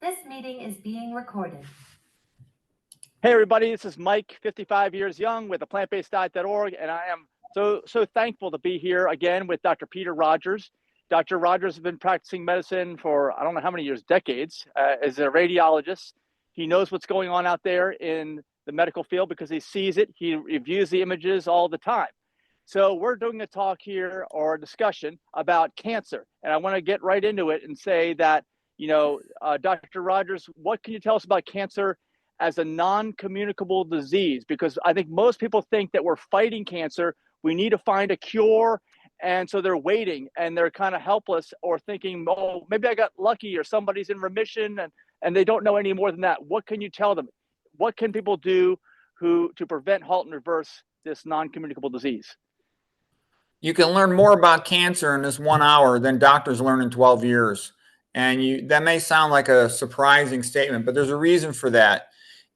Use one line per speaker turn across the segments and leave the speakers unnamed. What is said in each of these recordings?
This meeting is being recorded.
Hey everybody, this is Mike, 55 years young with aPlantBasedDiet.org, and I am so thankful to be here again with Dr. Peter Rogers. Dr. Rogers has been practicing medicine for I don't know how many years, decades, as a radiologist. He knows what's going on out there in the medical field because he sees it. He reviews the images all the time. So we're doing a talk here or a discussion about cancer, and I want to get right into it and say that, Dr. Rogers, what can you tell us about cancer as a non-communicable disease? Because I think most people think that we're fighting cancer. We need to find a cure. And so they're waiting and they're kind of helpless or thinking, oh, maybe I got lucky or somebody's in remission, and they don't know any more than that. What can you tell them? What can people do to prevent, halt, and reverse this non-communicable disease?
You can learn more about cancer in this 1 hour than doctors learn in 12 years. And that may sound like a surprising statement, but there's a reason for that.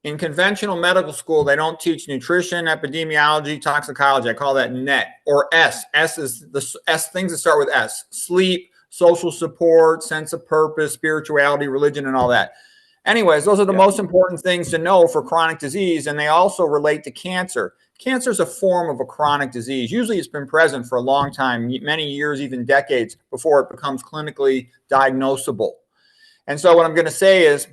In conventional medical school, they don't teach nutrition, epidemiology, toxicology. I call that NET or S. S is the S, things that start with S: sleep, social support, sense of purpose, spirituality, religion, and all that. Anyways, those are the most important things to know for chronic disease, and they also relate to cancer. Cancer is a form of a chronic disease. Usually it's been present for a long time, many years, even decades, before it becomes clinically diagnosable. And so what I'm going to say is,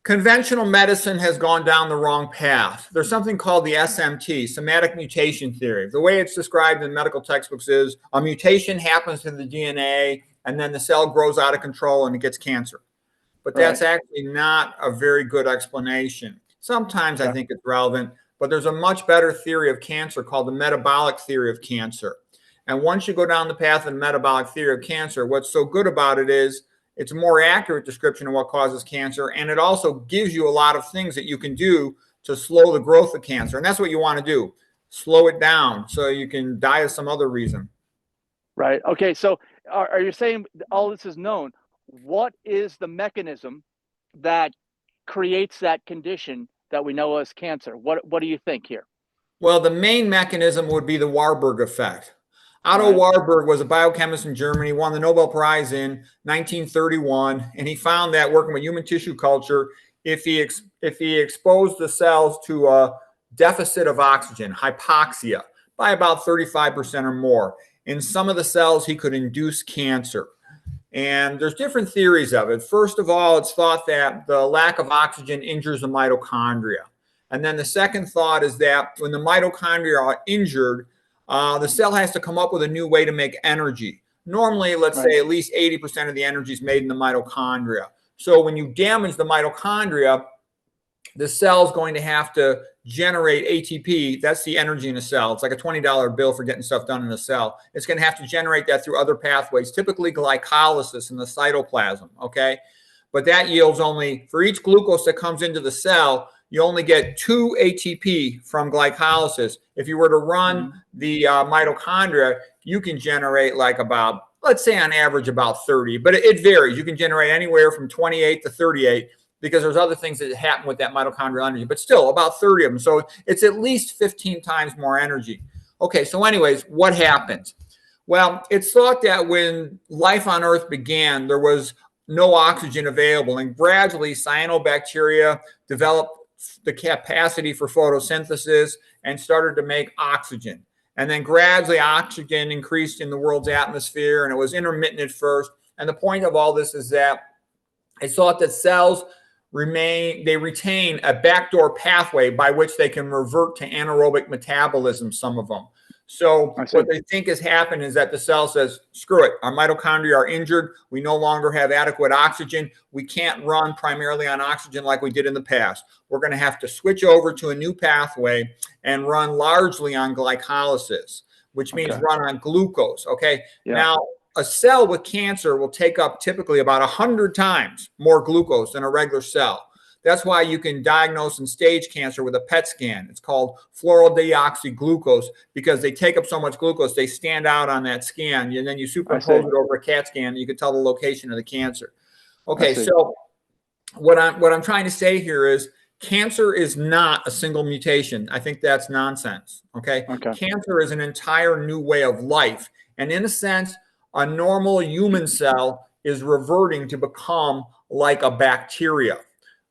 conventional medicine has gone down the wrong path. There's something called the SMT, somatic mutation theory. The way it's described in medical textbooks is a mutation happens to the DNA, and then the cell grows out of control and it gets cancer. But that's actually not a very good explanation. Sometimes I think it's relevant, but there's a much better theory of cancer called the metabolic theory of cancer. And once you go down the path of the metabolic theory of cancer, what's so good about it is it's a more accurate description of what causes cancer, and it also gives you a lot of things that you can do to slow the growth of cancer. And that's what you want to do, slow it down so you can die of some other reason.
Right. Okay. So are you saying all this is known? What is the mechanism that creates that condition that we know as cancer? What do you think here?
Well, the main mechanism would be the Warburg effect. Otto Warburg was a biochemist in Germany, won the Nobel Prize in 1931, and he found that working with human tissue culture, if he exposed the cells to a deficit of oxygen, hypoxia, by about 35% or more, in some of the cells he could induce cancer. And there's different theories of it. First of all, it's thought that the lack of oxygen injures the mitochondria. And then the second thought is that when the mitochondria are injured, the cell has to come up with a new way to make energy. Normally, let's say at least 80% of the energy is made in the mitochondria. So when you damage the mitochondria, the cell's going to have to generate ATP. That's the energy in a cell. It's like a $20 bill for getting stuff done in a cell. It's going to have to generate that through other pathways, typically glycolysis in the cytoplasm, okay? But that yields only, for each glucose that comes into the cell, you only get 2 ATP from glycolysis. If you were to run the mitochondria, you can generate like about, let's say on average about 30, but it varies. You can generate anywhere from 28 to 38 because there's other things that happen with that mitochondrial energy, but still about 30 of them. So it's at least 15 times more energy. Okay, so anyways, what happens? Well, it's thought that when life on Earth began, there was no oxygen available, and gradually cyanobacteria developed the capacity for photosynthesis and started to make oxygen. And then gradually oxygen increased in the world's atmosphere, and it was intermittent at first. And the point of all this is that it's thought that cells retain a backdoor pathway by which they can revert to anaerobic metabolism, some of them. So what they think has happened is that the cell says, screw it, our mitochondria are injured. We no longer have adequate oxygen. We can't run primarily on oxygen like we did in the past. We're going to have to switch over to a new pathway and run largely on glycolysis, which means run on glucose, okay? Now, a cell with cancer will take up typically about 100 times more glucose than a regular cell. That's why you can diagnose and stage cancer with a PET scan. It's called fluorodeoxyglucose because they take up so much glucose, they stand out on that scan, and then you superimpose it over a CAT scan, and you can tell the location of the cancer. Okay, so what I'm trying to say here is cancer is not a single mutation. I think that's nonsense, okay? Cancer is an entire new way of life, and in a sense, a normal human cell is reverting to become like a bacteria.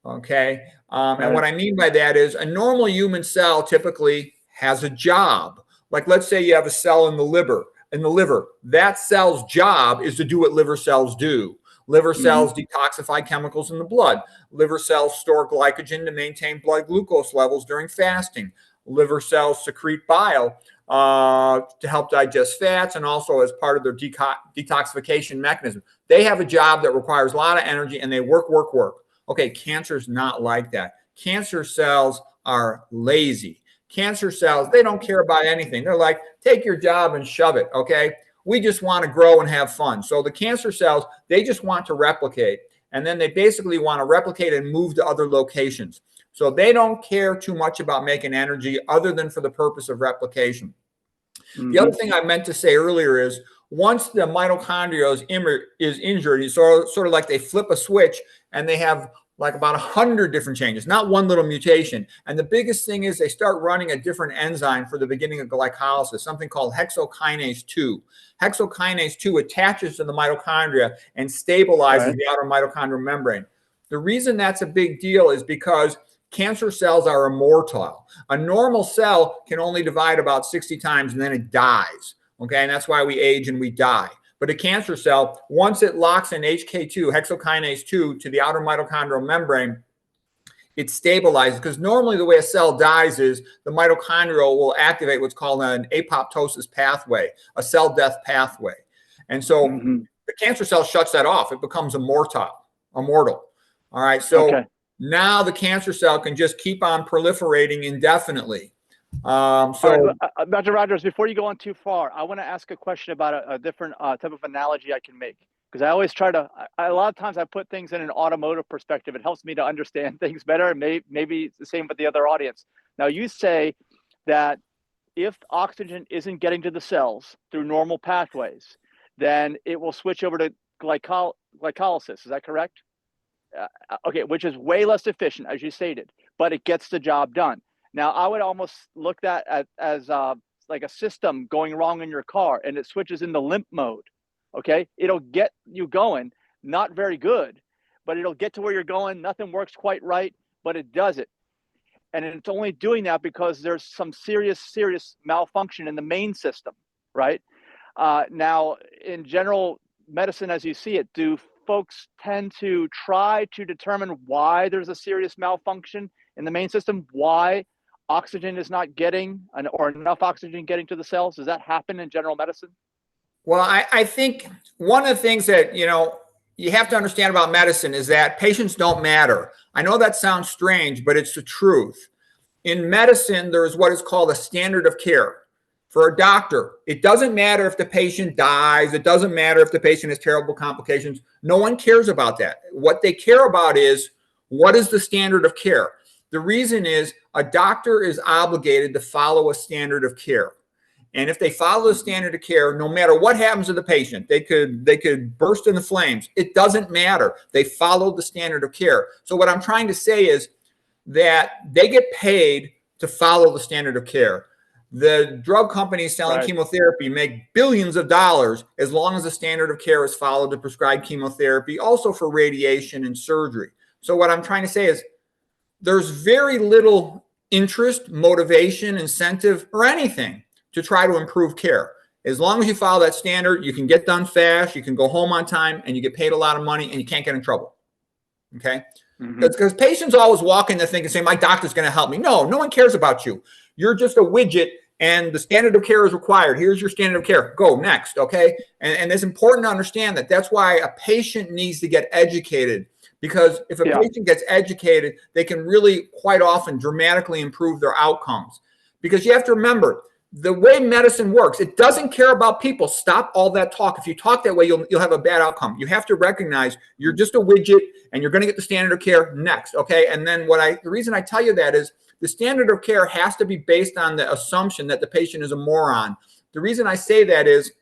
Okay. And what I mean by that is a normal human cell typically has a job. Like, let's say you have a cell in the liver. That cell's job is to do what liver cells do. Liver cells detoxify chemicals in the blood. Liver cells store glycogen to maintain blood glucose levels during fasting. Liver cells secrete bile to help digest fats and also as part of their detoxification mechanism. They have a job that requires a lot of energy and they work. Okay, cancer's not like that. Cancer cells are lazy. Cancer cells, they don't care about anything. They're like, take your job and shove it, okay? We just want to grow and have fun. So the cancer cells, they just want to replicate. And then they basically want to replicate and move to other locations. So they don't care too much about making energy other than for the purpose of replication. The other thing I meant to say earlier is once the mitochondria is injured, it's sort of like they flip a switch and they have like about 100 different changes, not one little mutation. And the biggest thing is they start running a different enzyme for the beginning of glycolysis, something called hexokinase 2. Hexokinase 2 attaches to the mitochondria and stabilizes the outer mitochondrial membrane. The reason that's a big deal is because cancer cells are immortal. A normal cell can only divide about 60 times and then it dies. Okay, and that's why we age and we die. But a cancer cell, once it locks in HK2, hexokinase 2, to the outer mitochondrial membrane, it stabilizes. Because normally the way a cell dies is the mitochondrial will activate what's called an apoptosis pathway, a cell death pathway. And so the cancer cell shuts that off. It becomes immortal. All right, so now the cancer cell can just keep on proliferating indefinitely.
Dr. Rogers, before you go on too far, I want to ask a question about a different type of analogy I can make. Because I always try to, a lot of times I put things in an automotive perspective. It helps me to understand things better. And maybe it's the same with the other audience. Now, you say that if oxygen isn't getting to the cells through normal pathways, then it will switch over to glycolysis. Is that correct? Okay, which is way less efficient, as you stated, but it gets the job done. Now, I would almost look at as like a system going wrong in your car, and it switches into limp mode. Okay, it'll get you going, not very good, but it'll get to where you're going. Nothing works quite right, but it does it. And it's only doing that because there's some serious malfunction in the main system, right? Now, in general medicine, as you see it, do folks tend to try to determine why there's a serious malfunction in the main system, why oxygen is not getting or enough oxygen getting to the cells? Does that happen in general medicine?
Well, I think one of the things that, you have to understand about medicine is that patients don't matter. I know that sounds strange, but it's the truth. In medicine, there is what is called a standard of care. For a doctor, it doesn't matter if the patient dies. It doesn't matter if the patient has terrible complications. No one cares about that. What they care about is, what is the standard of care? The reason is a doctor is obligated to follow a standard of care. And if they follow the standard of care, no matter what happens to the patient, they could burst into flames. It doesn't matter. They followed the standard of care. So what I'm trying to say is that they get paid to follow the standard of care. The drug companies selling chemotherapy make billions of dollars as long as the standard of care is followed to prescribe chemotherapy, also for radiation and surgery. So what I'm trying to say is there's very little interest, motivation, incentive, or anything to try to improve care. As long as you follow that standard, you can get done fast, you can go home on time, and you get paid a lot of money, and you can't get in trouble. Okay? Because patients always walk in the thing and say, my doctor's going to help me. No one cares about you. You're just a widget, and the standard of care is required. Here's your standard of care. Go next, okay? And it's important to understand that. That's why a patient needs to get educated, because if a patient gets educated, they can really quite often dramatically improve their outcomes. Because you have to remember, the way medicine works, it doesn't care about people. Stop all that talk. If you talk that way, you'll have a bad outcome. You have to recognize you're just a widget, and you're going to get the standard of care next, okay? And then the reason I tell you that is the standard of care has to be based on the assumption that the patient is a moron. The reason I say that is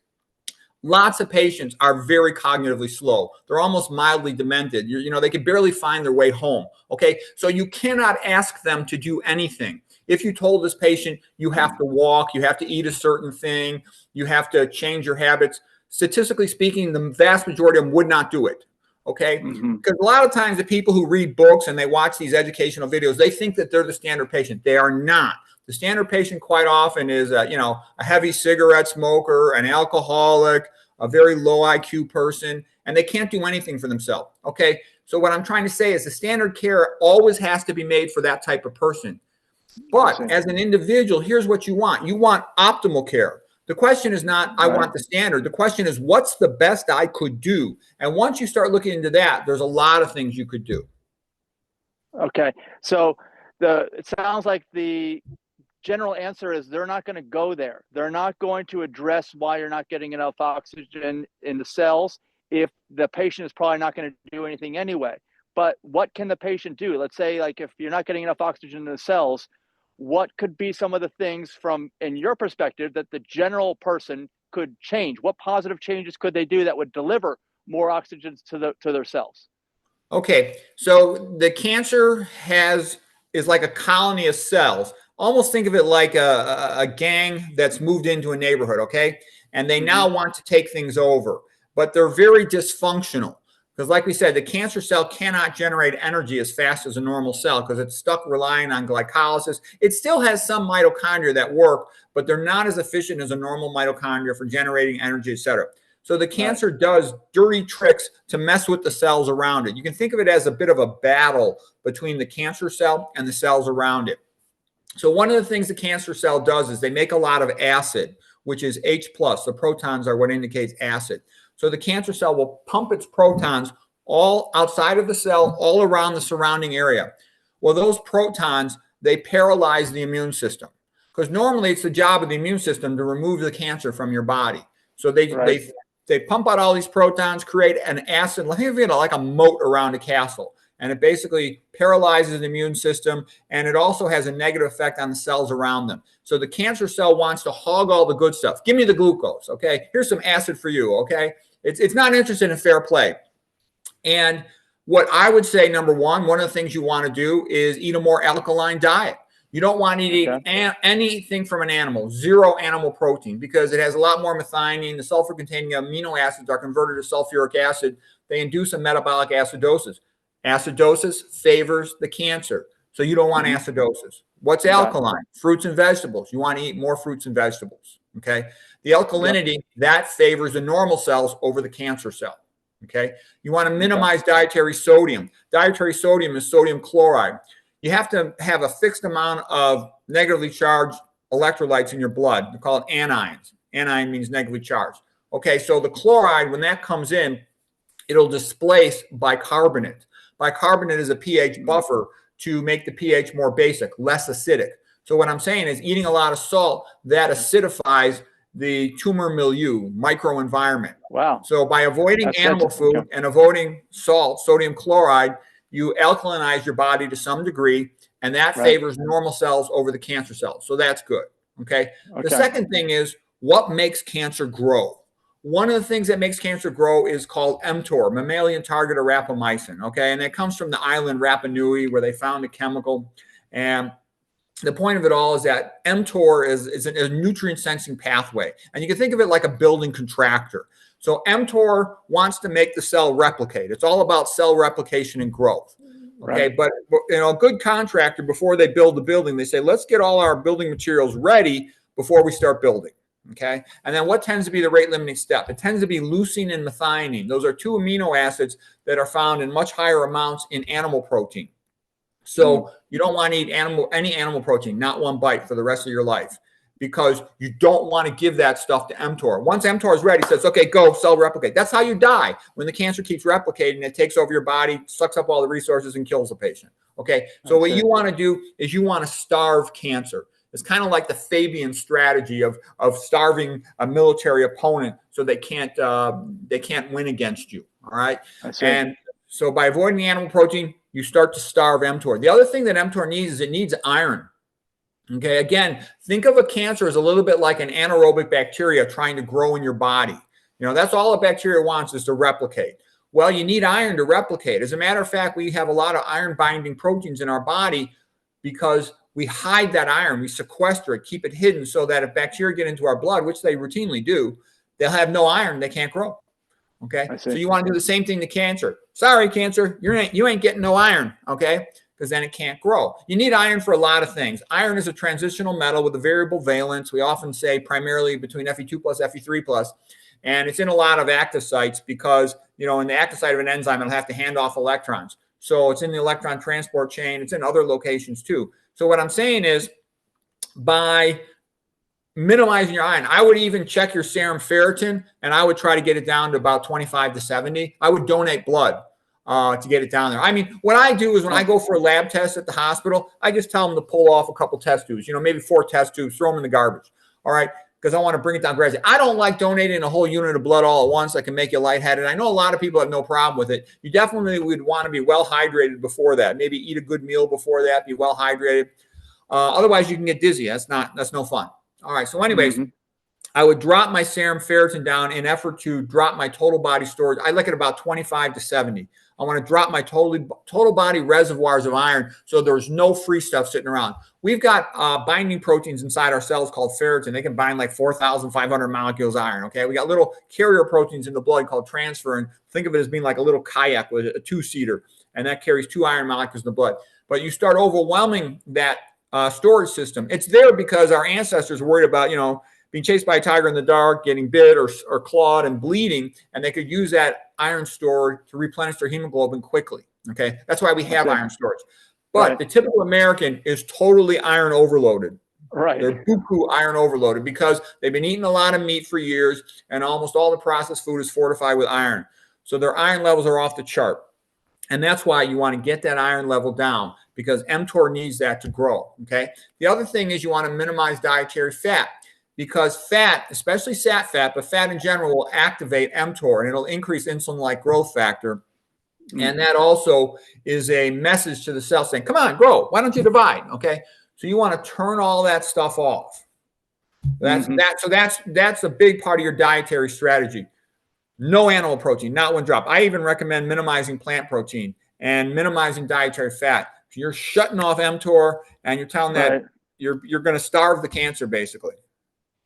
lots of patients are very cognitively slow. They're almost mildly demented. They can barely find their way home, okay? So you cannot ask them to do anything. If you told this patient you have to walk, you have to eat a certain thing, you have to change your habits, statistically speaking, the vast majority of them would not do it. Okay.
Mhm.
Because a lot of times the people who read books and they watch these educational videos, they think that they're the standard patient. They are not. The standard patient quite often is a heavy cigarette smoker, an alcoholic, a very low IQ person, and they can't do anything for themselves. Okay. So what I'm trying to say is the standard care always has to be made for that type of person. But as an individual, here's what you want. You want optimal care. The question is not, I want the standard. The question is, what's the best I could do? And once you start looking into that, there's a lot of things you could do.
Okay. So it sounds like the general answer is they're not going to go there. They're not going to address why you're not getting enough oxygen in the cells if the patient is probably not going to do anything anyway. But what can the patient do? Let's say, like, if you're not getting enough oxygen in the cells, what could be some of the things from, in your perspective, that the general person could change? What positive changes could they do that would deliver more oxygen to their cells?
Okay, so the cancer is like a colony of cells. Almost think of it like a gang that's moved into a neighborhood, okay? And they now want to take things over, but they're very dysfunctional. Because like we said, the cancer cell cannot generate energy as fast as a normal cell because it's stuck relying on glycolysis. It still has some mitochondria that work, but they're not as efficient as a normal mitochondria for generating energy, et cetera. So the cancer does dirty tricks to mess with the cells around it. You can think of it as a bit of a battle between the cancer cell and the cells around it. So one of the things the cancer cell does is they make a lot of acid, which is H+. The protons are what indicates acid. So the cancer cell will pump its protons all outside of the cell, all around the surrounding area. Well, those protons, they paralyze the immune system because normally it's the job of the immune system to remove the cancer from your body. So they pump out all these protons, create an acid, think of it like a moat around a castle. And it basically paralyzes the immune system, and it also has a negative effect on the cells around them. So the cancer cell wants to hog all the good stuff. Give me the glucose, okay? Here's some acid for you, okay? It's not interested in fair play. And what I would say, number one of the things you want to do is eat a more alkaline diet. You don't want to eat anything from an animal, zero animal protein, because it has a lot more methionine. The sulfur-containing amino acids are converted to sulfuric acid. They induce a metabolic acidosis. Acidosis favors the cancer. So you don't want acidosis. What's alkaline? Fruits and vegetables. You want to eat more fruits and vegetables. Okay. The alkalinity, that favors the normal cells over the cancer cell. Okay. You want to minimize dietary sodium. Dietary sodium is sodium chloride. You have to have a fixed amount of negatively charged electrolytes in your blood. They're called anions. Anion means negatively charged. Okay. So the chloride, when that comes in, it'll displace bicarbonate. Bicarbonate is a pH buffer to make the pH more basic, less acidic. So what I'm saying is eating a lot of salt, that acidifies the tumor milieu, microenvironment.
Wow.
So by avoiding animal food and avoiding salt, sodium chloride, you alkalinize your body to some degree, and that favors normal cells over the cancer cells. So that's good. Okay. The second thing is what makes cancer grow. One of the things that makes cancer grow is called mTOR, mammalian target of rapamycin. Okay. And it comes from the island Rapa Nui, where they found a chemical. And the point of it all is that mTOR is a nutrient sensing pathway. And you can think of it like a building contractor. So mTOR wants to make the cell replicate. It's all about cell replication and growth. Okay. But a good contractor, before they build the building, they say, let's get all our building materials ready before we start building. Okay. And then what tends to be the rate limiting step? It tends to be leucine and methionine. Those are two amino acids that are found in much higher amounts in animal protein. So you don't want to eat any animal protein, not one bite for the rest of your life, because you don't want to give that stuff to mTOR. Once mTOR is ready, it says, okay, go cell replicate. That's how you die. When the cancer keeps replicating, it takes over your body, sucks up all the resources, and kills the patient. Okay. So what you want to do is you want to starve cancer. It's kind of like the Fabian strategy of starving a military opponent so they can't win against you. All right. And so by avoiding the animal protein, you start to starve mTOR. The other thing that mTOR needs is it needs iron. Okay. Again, think of a cancer as a little bit like an anaerobic bacteria trying to grow in your body. That's all a bacteria wants, is to replicate. Well, you need iron to replicate. As a matter of fact, we have a lot of iron binding proteins in our body because we hide that iron, we sequester it, keep it hidden, so that if bacteria get into our blood, which they routinely do, they'll have no iron, they can't grow. Okay,
I see.
so you want to do the same thing to cancer. Sorry, cancer, you ain't getting no iron. Okay, because then it can't grow. You need iron for a lot of things. Iron is a transitional metal with a variable valence. We often say primarily between Fe2 plus, Fe3 plus, and it's in a lot of active sites because, you know, in the active site of an enzyme, it'll have to hand off electrons. So it's in the electron transport chain. It's in other locations too. So what I'm saying is, by minimizing your iron, I would even check your serum ferritin, and I would try to get it down to about 25 to 70. I would donate blood to get it down there. I mean, what I do is when I go for a lab test at the hospital, I just tell them to pull off a couple test tubes, you know, maybe 4 test tubes, throw them in the garbage. All right. Because I want to bring it down gradually. I don't like donating a whole unit of blood all at once. That can make you lightheaded. I know a lot of people have no problem with it. You definitely would want to be well hydrated before that. Maybe eat a good meal before that. Be well hydrated. Otherwise, you can get dizzy. That's no fun. All right. So, anyways, I would drop my serum ferritin down in effort to drop my total body storage. I like it about 25 to 70. I want to drop my total body reservoirs of iron so there's no free stuff sitting around. We've got binding proteins inside our cells called ferritin. They can bind like 4,500 molecules of iron, okay? We got little carrier proteins in the blood called transferrin. Think of it as being like a little kayak with a 2-seater, and that carries 2 iron molecules in the blood. But you start overwhelming that storage system. It's there because our ancestors were worried about, you know, being chased by a tiger in the dark, getting bit or clawed and bleeding, and they could use that iron storage to replenish their hemoglobin quickly. Okay, that's why we have iron storage. But the typical American is totally iron overloaded.
Right.
They're buku iron overloaded because they've been eating a lot of meat for years, and almost all the processed food is fortified with iron. So their iron levels are off the chart. And that's why you want to get that iron level down, because mTOR needs that to grow. Okay. The other thing is you want to minimize dietary fat, because fat, especially sat fat, but fat in general, will activate mTOR and it'll increase insulin-like growth factor. And that also is a message to the cell saying, come on, grow. Why don't you divide? Okay. So you want to turn all that stuff off. That's a big part of your dietary strategy. No animal protein, not one drop. I even recommend minimizing plant protein and minimizing dietary fat. You're shutting off mTOR and you're telling that you're going to starve the cancer, basically.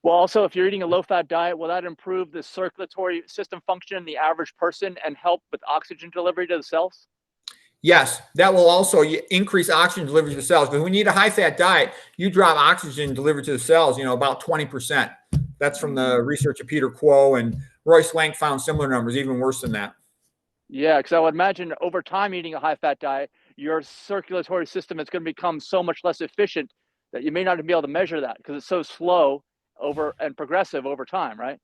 Well, also, if you're eating a low-fat diet, will that improve the circulatory system function in the average person and help with oxygen delivery to the cells?
Yes, that will also increase oxygen delivery to the cells. Because when you eat a high-fat diet, you drop oxygen delivered to the cells, you know, about 20%. That's from the research of Peter Kuo, and Roy Swank found similar numbers, even worse than that.
Yeah, because I would imagine over time eating a high-fat diet, your circulatory system is going to become so much less efficient that you may not be able to measure that because it's so slow and progressive over time, right?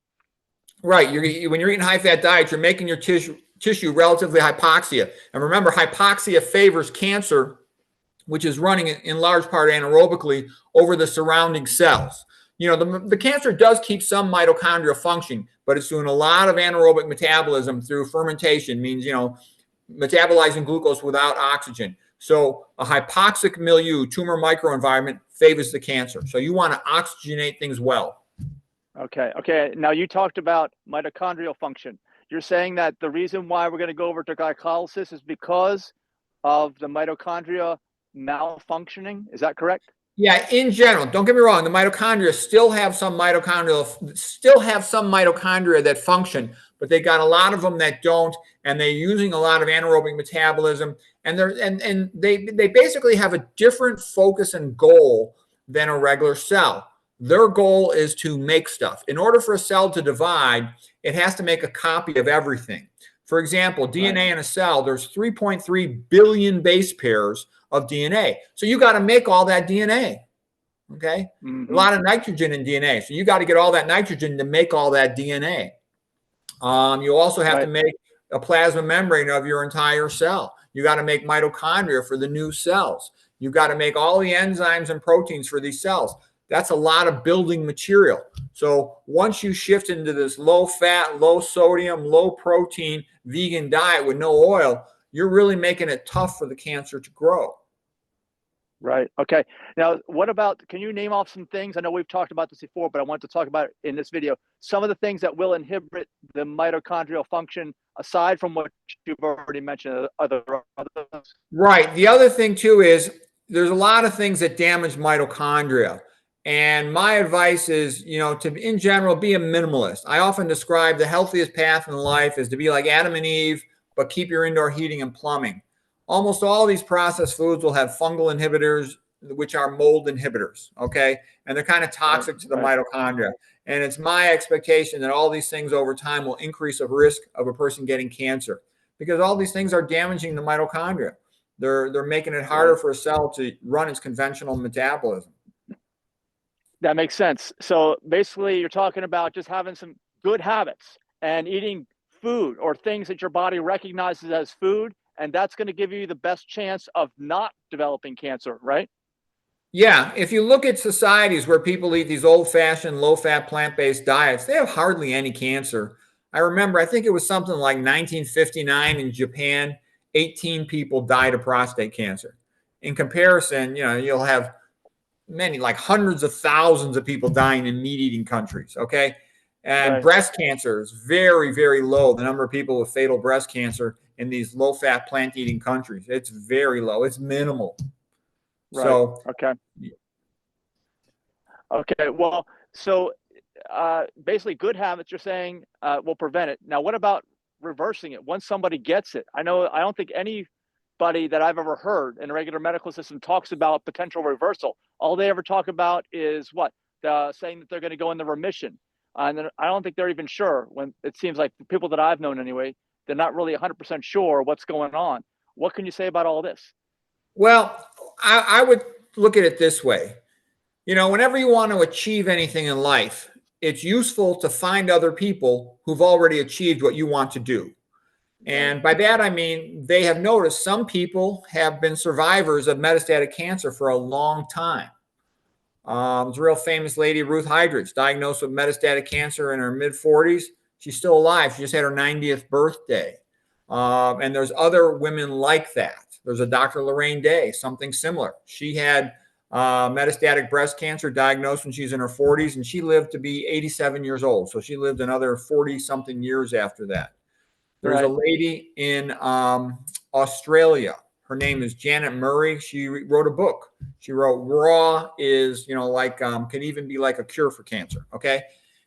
Right. When you're eating high-fat diets, you're making your tissue relatively hypoxia. And remember, hypoxia favors cancer, which is running in large part anaerobically over the surrounding cells. You know, the cancer does keep some mitochondrial function, but it's doing a lot of anaerobic metabolism through fermentation, means, you know, metabolizing glucose without oxygen. So a hypoxic milieu, tumor microenvironment, favors the cancer. So you want to oxygenate things well.
Okay. Now you talked about mitochondrial function. You're saying that the reason why we're going to go over to glycolysis is because of the mitochondria malfunctioning. Is that correct?
Yeah, in general, don't get me wrong. The mitochondria still have some mitochondria that function, but they got a lot of them that don't, and they're using a lot of anaerobic metabolism, and they basically have a different focus and goal than a regular cell. Their goal is to make stuff. In order for a cell to divide, it has to make a copy of everything. For example, DNA in a cell, there's 3.3 billion base pairs of DNA. So you got to make all that DNA. Okay. A lot of nitrogen in DNA. So you got to get all that nitrogen to make all that DNA. You also have to make a plasma membrane of your entire cell. You got to make mitochondria for the new cells. You got to make all the enzymes and proteins for these cells. That's a lot of building material. So once you shift into this low fat, low sodium, low protein vegan diet with no oil, you're really making it tough for the cancer to grow.
Right. Okay. Now, what about, can you name off some things? I know we've talked about this before, but I want to talk about it in this video. Some of the things that will inhibit the mitochondrial function, aside from what you've already mentioned, other
Right. The other thing too is there's a lot of things that damage mitochondria. And my advice is, to, in general, be a minimalist. I often describe the healthiest path in life as to be like Adam and Eve, but keep your indoor heating and plumbing. Almost all these processed foods will have fungal inhibitors, which are mold inhibitors, okay? And they're kind of toxic to the mitochondria. And it's my expectation that all these things over time will increase the risk of a person getting cancer, because all these things are damaging the mitochondria. They're making it harder for a cell to run its conventional metabolism.
That makes sense. So basically, you're talking about just having some good habits and eating food or things that your body recognizes as food, and that's going to give you the best chance of not developing cancer, right?
Yeah, if you look at societies where people eat these old-fashioned, low-fat, plant-based diets, they have hardly any cancer. I remember, I think it was something like 1959 in Japan, 18 people died of prostate cancer. In comparison, you'll have many, like hundreds of thousands of people dying in meat-eating countries, okay? And breast cancer is very, very low. The number of people with fatal breast cancer in these low-fat, plant-eating countries, it's very low. It's minimal.
Right.
So,
okay. Well, so basically, good habits, you're saying, will prevent it. Now, what about reversing it once somebody gets it? I don't think anybody that I've ever heard in a regular medical system talks about potential reversal. All they ever talk about is what? Saying that they're going to go into remission. And then I don't think they're even sure, when it seems like the people that I've known anyway, they're not really 100% sure what's going on. What can you say about all this?
Well, I would look at it this way. Whenever you want to achieve anything in life, it's useful to find other people who've already achieved what you want to do. And by that, I mean, they have noticed some people have been survivors of metastatic cancer for a long time. There's a real famous lady, Ruth Heidrich, diagnosed with metastatic cancer in her mid-40s. She's still alive. She just had her 90th birthday. And there's other women like that. There's a Dr. Lorraine Day, something similar. She had metastatic breast cancer diagnosed when she was in her 40s, and she lived to be 87 years old. So she lived another 40-something years after that. There's a lady in Australia. Her name is Janet Murray. She wrote a book. She wrote Raw is, can even be like a cure for cancer. Okay.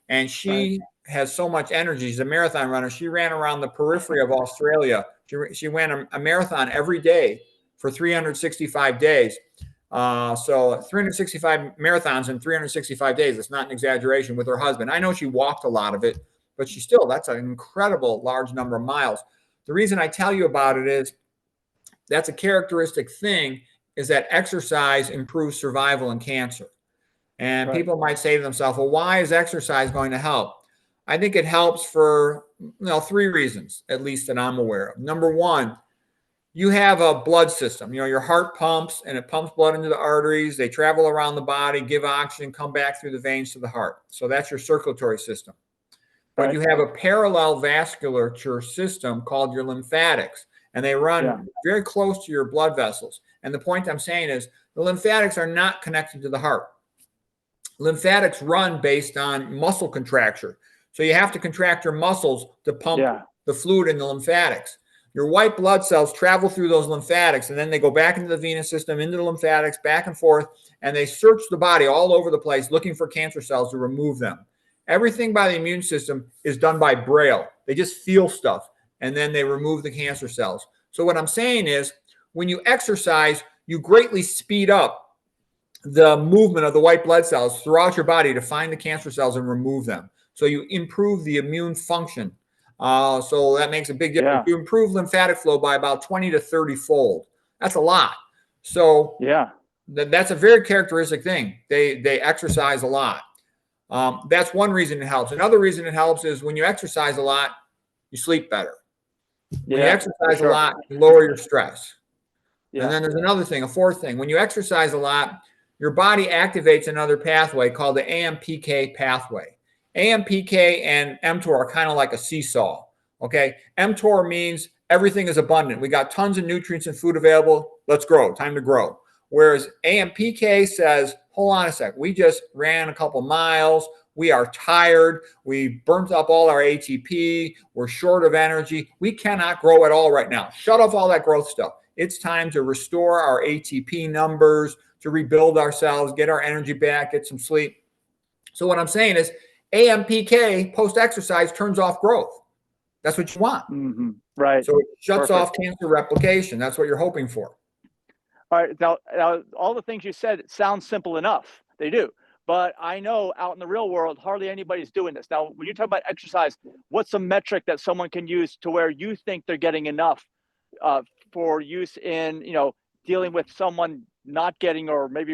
And she has so much energy. She's a marathon runner. She ran around the periphery of Australia. She ran a marathon every day for 365 days. So 365 marathons in 365 days. It's not an exaggeration, with her husband. I know she walked a lot of it, but that's an incredible large number of miles. The reason I tell you about it is that's a characteristic thing, is that exercise improves survival in cancer. And people might say to themselves, well, why is exercise going to help? I think it helps for 3 reasons, at least that I'm aware of. Number one, you have a blood system. Your heart pumps, and it pumps blood into the arteries. They travel around the body, give oxygen, come back through the veins to the heart. So that's your circulatory system. But you have a parallel vasculature system called your lymphatics, and they run very close to your blood vessels. And the point I'm saying is the lymphatics are not connected to the heart. Lymphatics run based on muscle contracture. So you have to contract your muscles to pump the fluid in the lymphatics. Your white blood cells travel through those lymphatics, and then they go back into the venous system, into the lymphatics, back and forth, and they search the body all over the place looking for cancer cells to remove them. Everything by the immune system is done by Braille. They just feel stuff, and then they remove the cancer cells. So what I'm saying is, when you exercise, you greatly speed up the movement of the white blood cells throughout your body to find the cancer cells and remove them. So you improve the immune function. So that makes a big difference. You improve lymphatic flow by about 20 to 30 fold. That's a lot. So that's a very characteristic thing. They exercise a lot. That's one reason it helps. Another reason it helps is when you exercise a lot, you sleep better. When you exercise a lot, you lower your stress. And then there's another thing, a fourth thing. When you exercise a lot, your body activates another pathway called the AMPK pathway. AMPK and mTOR are kind of like a seesaw. Okay. mTOR means everything is abundant. We got tons of nutrients and food available. Let's grow. Time to grow. Whereas AMPK says, hold on a sec. We just ran a couple miles. We are tired. We burnt up all our ATP. We're short of energy. We cannot grow at all right now. Shut off all that growth stuff. It's time to restore our ATP numbers, to rebuild ourselves, get our energy back, get some sleep. So what I'm saying is AMPK post-exercise turns off growth. That's what you want.
Mm-hmm. Right.
So it shuts
Perfect.
off cancer replication. That's what you're hoping for.
All right. Now, all the things you said, it sounds simple enough. They do. But I know out in the real world, hardly anybody's doing this. Now, when you talk about exercise, what's a metric that someone can use to where you think they're getting enough for use in, dealing with someone not getting or maybe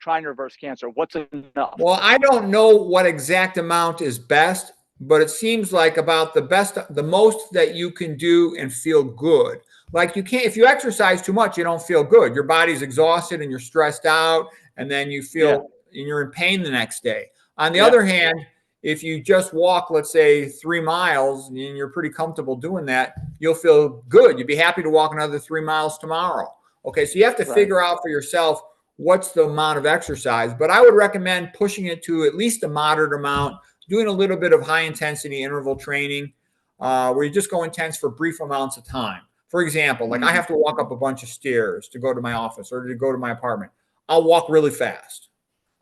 trying to reverse cancer? What's enough?
Well, I don't know what exact amount is best, but it seems like about the most that you can do and feel good. Like you can't, if you exercise too much, you don't feel good. Your body's exhausted and you're stressed out, and then you feel and you're in pain the next day. On the other hand, if you just walk, let's say 3 miles, and you're pretty comfortable doing that, you'll feel good. You'd be happy to walk another 3 miles tomorrow. Okay, so you have to figure out for yourself what's the amount of exercise. But I would recommend pushing it to at least a moderate amount, doing a little bit of high intensity interval training where you just go intense for brief amounts of time. For example, like I have to walk up a bunch of stairs to go to my office or to go to my apartment. I'll walk really fast,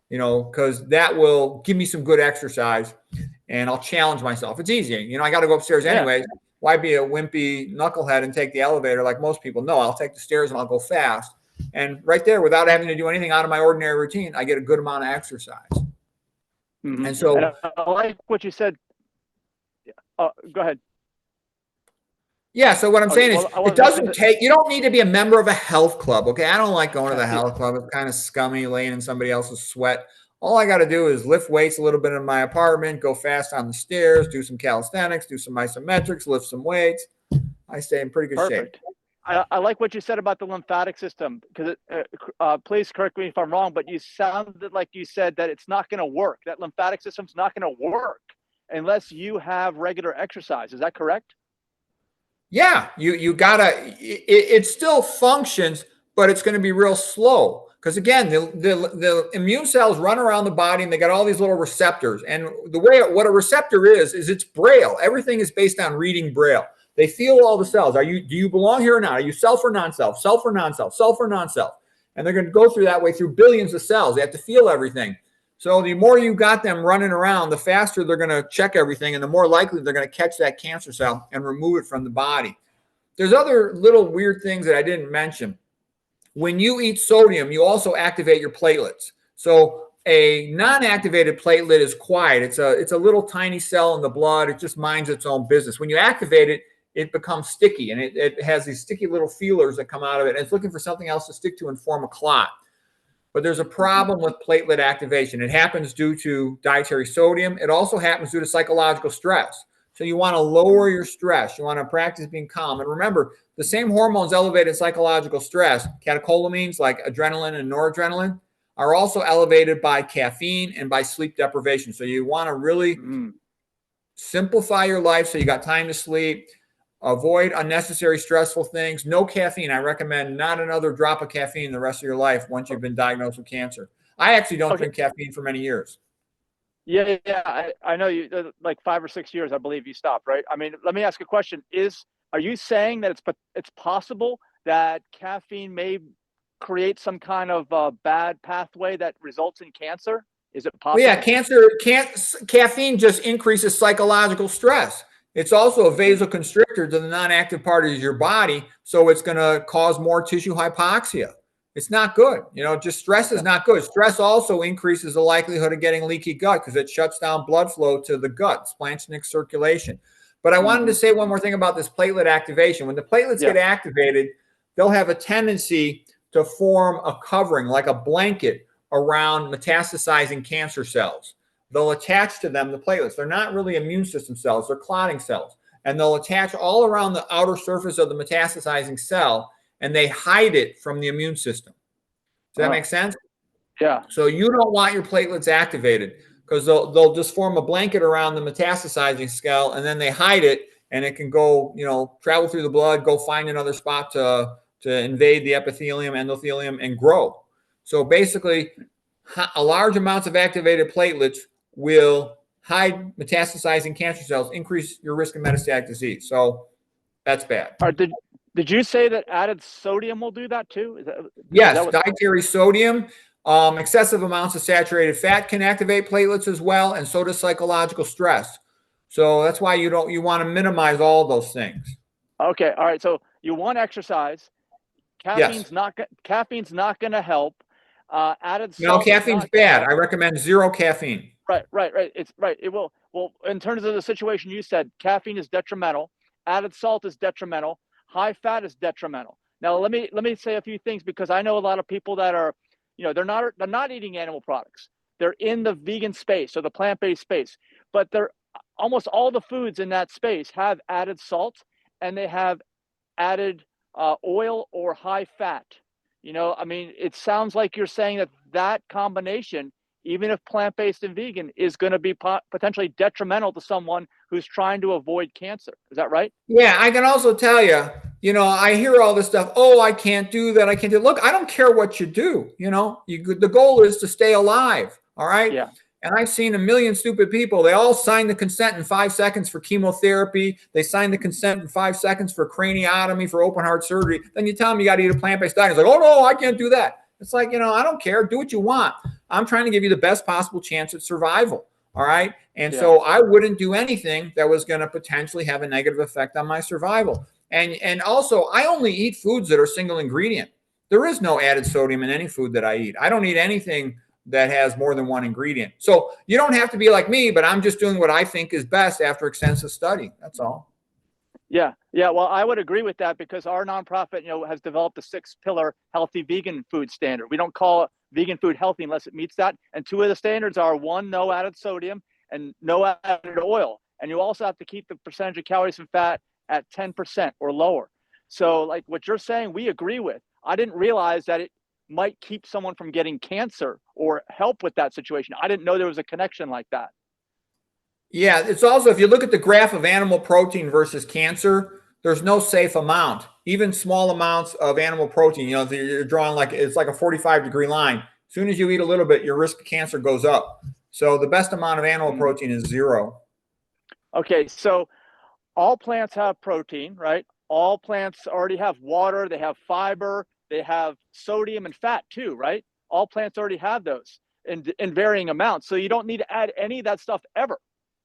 because that will give me some good exercise and I'll challenge myself. It's easy. I got to go upstairs anyways. Why be a wimpy knucklehead and take the elevator like most people? No, I'll take the stairs and I'll go fast. And right there, without having to do anything out of my ordinary routine, I get a good amount of exercise.
Mm-hmm.
And so
I like what you said. Go ahead.
Yeah. So what I'm saying is it doesn't take, you don't need to be a member of a health club. Okay. I don't like going to the health club. It's kind of scummy laying in somebody else's sweat. All I got to do is lift weights a little bit in my apartment, go fast on the stairs, do some calisthenics, do some isometrics, lift some weights. I stay in pretty good shape.
I like what you said about the lymphatic system, because please correct me if I'm wrong, but you sounded like you said that it's not going to work. That lymphatic system's not going to work unless you have regular exercise. Is that correct?
Yeah, you gotta. It still functions, but it's going to be real slow. Because again, the immune cells run around the body and they got all these little receptors. And what a receptor is it's Braille. Everything is based on reading Braille. They feel all the cells. Do you belong here or not? Are you self or non-self? Self or non-self? Self or non-self? And they're going to go through that way through billions of cells. They have to feel everything. So the more you got them running around, the faster they're going to check everything, and the more likely they're going to catch that cancer cell and remove it from the body. There's other little weird things that I didn't mention. When you eat sodium, you also activate your platelets. So a non-activated platelet is quiet. It's a little tiny cell in the blood. It just minds its own business. When you activate it, it becomes sticky, and it has these sticky little feelers that come out of it, and it's looking for something else to stick to and form a clot. But there's a problem with platelet activation. It happens due to dietary sodium. It also happens due to psychological stress. So you want to lower your stress. You want to practice being calm. And remember, the same hormones elevated psychological stress, catecholamines like adrenaline and noradrenaline, are also elevated by caffeine and by sleep deprivation. So you want to really simplify your life so you got time to sleep. Avoid unnecessary stressful things. No caffeine. I recommend not another drop of caffeine the rest of your life once you've been diagnosed with cancer. I actually don't drink caffeine for many years.
Yeah. I know you, like 5 or 6 years, I believe you stopped, right? I mean, let me ask a question. Are you saying that it's possible that caffeine may create some kind of bad pathway that results in cancer? Is it possible?
Well, yeah, caffeine just increases psychological stress. It's also a vasoconstrictor to the non-active part of your body, so it's going to cause more tissue hypoxia. It's not good. Just stress is not good. Stress also increases the likelihood of getting leaky gut because it shuts down blood flow to the gut, splanchnic circulation. But I wanted to say one more thing about this platelet activation. When the platelets get activated, they'll have a tendency to form a covering, like a blanket, around metastasizing cancer cells. They'll attach to them, the platelets. They're not really immune system cells. They're clotting cells. And they'll attach all around the outer surface of the metastasizing cell, and they hide it from the immune system. Does that make sense?
Yeah.
So you don't want your platelets activated because they'll just form a blanket around the metastasizing cell, and then they hide it, and it can go, travel through the blood, go find another spot to invade the epithelium, endothelium, and grow. So basically, a large amounts of activated platelets will hide metastasizing cancer cells, increase your risk of metastatic disease. So that's bad.
Did Did you say that added sodium will do that too?
Yes, dietary sodium, excessive amounts of saturated fat can activate platelets as well, and so does psychological stress. So that's why you want to minimize all those things.
Okay, all right. So you want exercise. Caffeine's not going to help. Added salt.
No, caffeine's bad. I recommend zero caffeine.
Right. It's right. It will. Well, in terms of the situation you said, caffeine is detrimental. Added salt is detrimental. High fat is detrimental. Now, let me say a few things, because I know a lot of people that are, they're not eating animal products. They're in the vegan space or the plant-based space, but they're almost all the foods in that space have added salt, and they have added oil or high fat. I mean, it sounds like you're saying that combination, even if plant-based and vegan, is going to be potentially detrimental to someone who's trying to avoid cancer. Is that right?
Yeah, I can also tell you, I hear all this stuff. Oh, I can't do that. I can't do. Look, I don't care what you do. The goal is to stay alive. All right.
Yeah.
And I've seen a million stupid people. They all sign the consent in 5 seconds for chemotherapy. They sign the consent in 5 seconds for craniotomy, for open heart surgery. Then you tell them you got to eat a plant-based diet. It's like, oh no, I can't do that. It's like, I don't care. Do what you want. I'm trying to give you the best possible chance at survival. All right. And so I wouldn't do anything that was going to potentially have a negative effect on my survival. And also, I only eat foods that are single ingredient. There is no added sodium in any food that I eat. I don't eat anything that has more than one ingredient. So you don't have to be like me, but I'm just doing what I think is best after extensive study. That's all.
Yeah. Well, I would agree with that, because our nonprofit, has developed a 6-pillar healthy vegan food standard. We don't call vegan food healthy unless it meets that. And 2 of the standards are, 1, no added sodium, and no added oil. And you also have to keep the percentage of calories from fat at 10% or lower. So like what you're saying, we agree with. I didn't realize that it might keep someone from getting cancer or help with that situation. I didn't know there was a connection like that.
Yeah, it's also, if you look at the graph of animal protein versus cancer, there's no safe amount. Even small amounts of animal protein, you're drawing it's like a 45-degree line. As soon as you eat a little bit, your risk of cancer goes up. So the best amount of animal protein is 0.
Okay, so all plants have protein, right? All plants already have water, they have fiber, they have sodium and fat too, right? All plants already have those in varying amounts. So you don't need to add any of that stuff ever.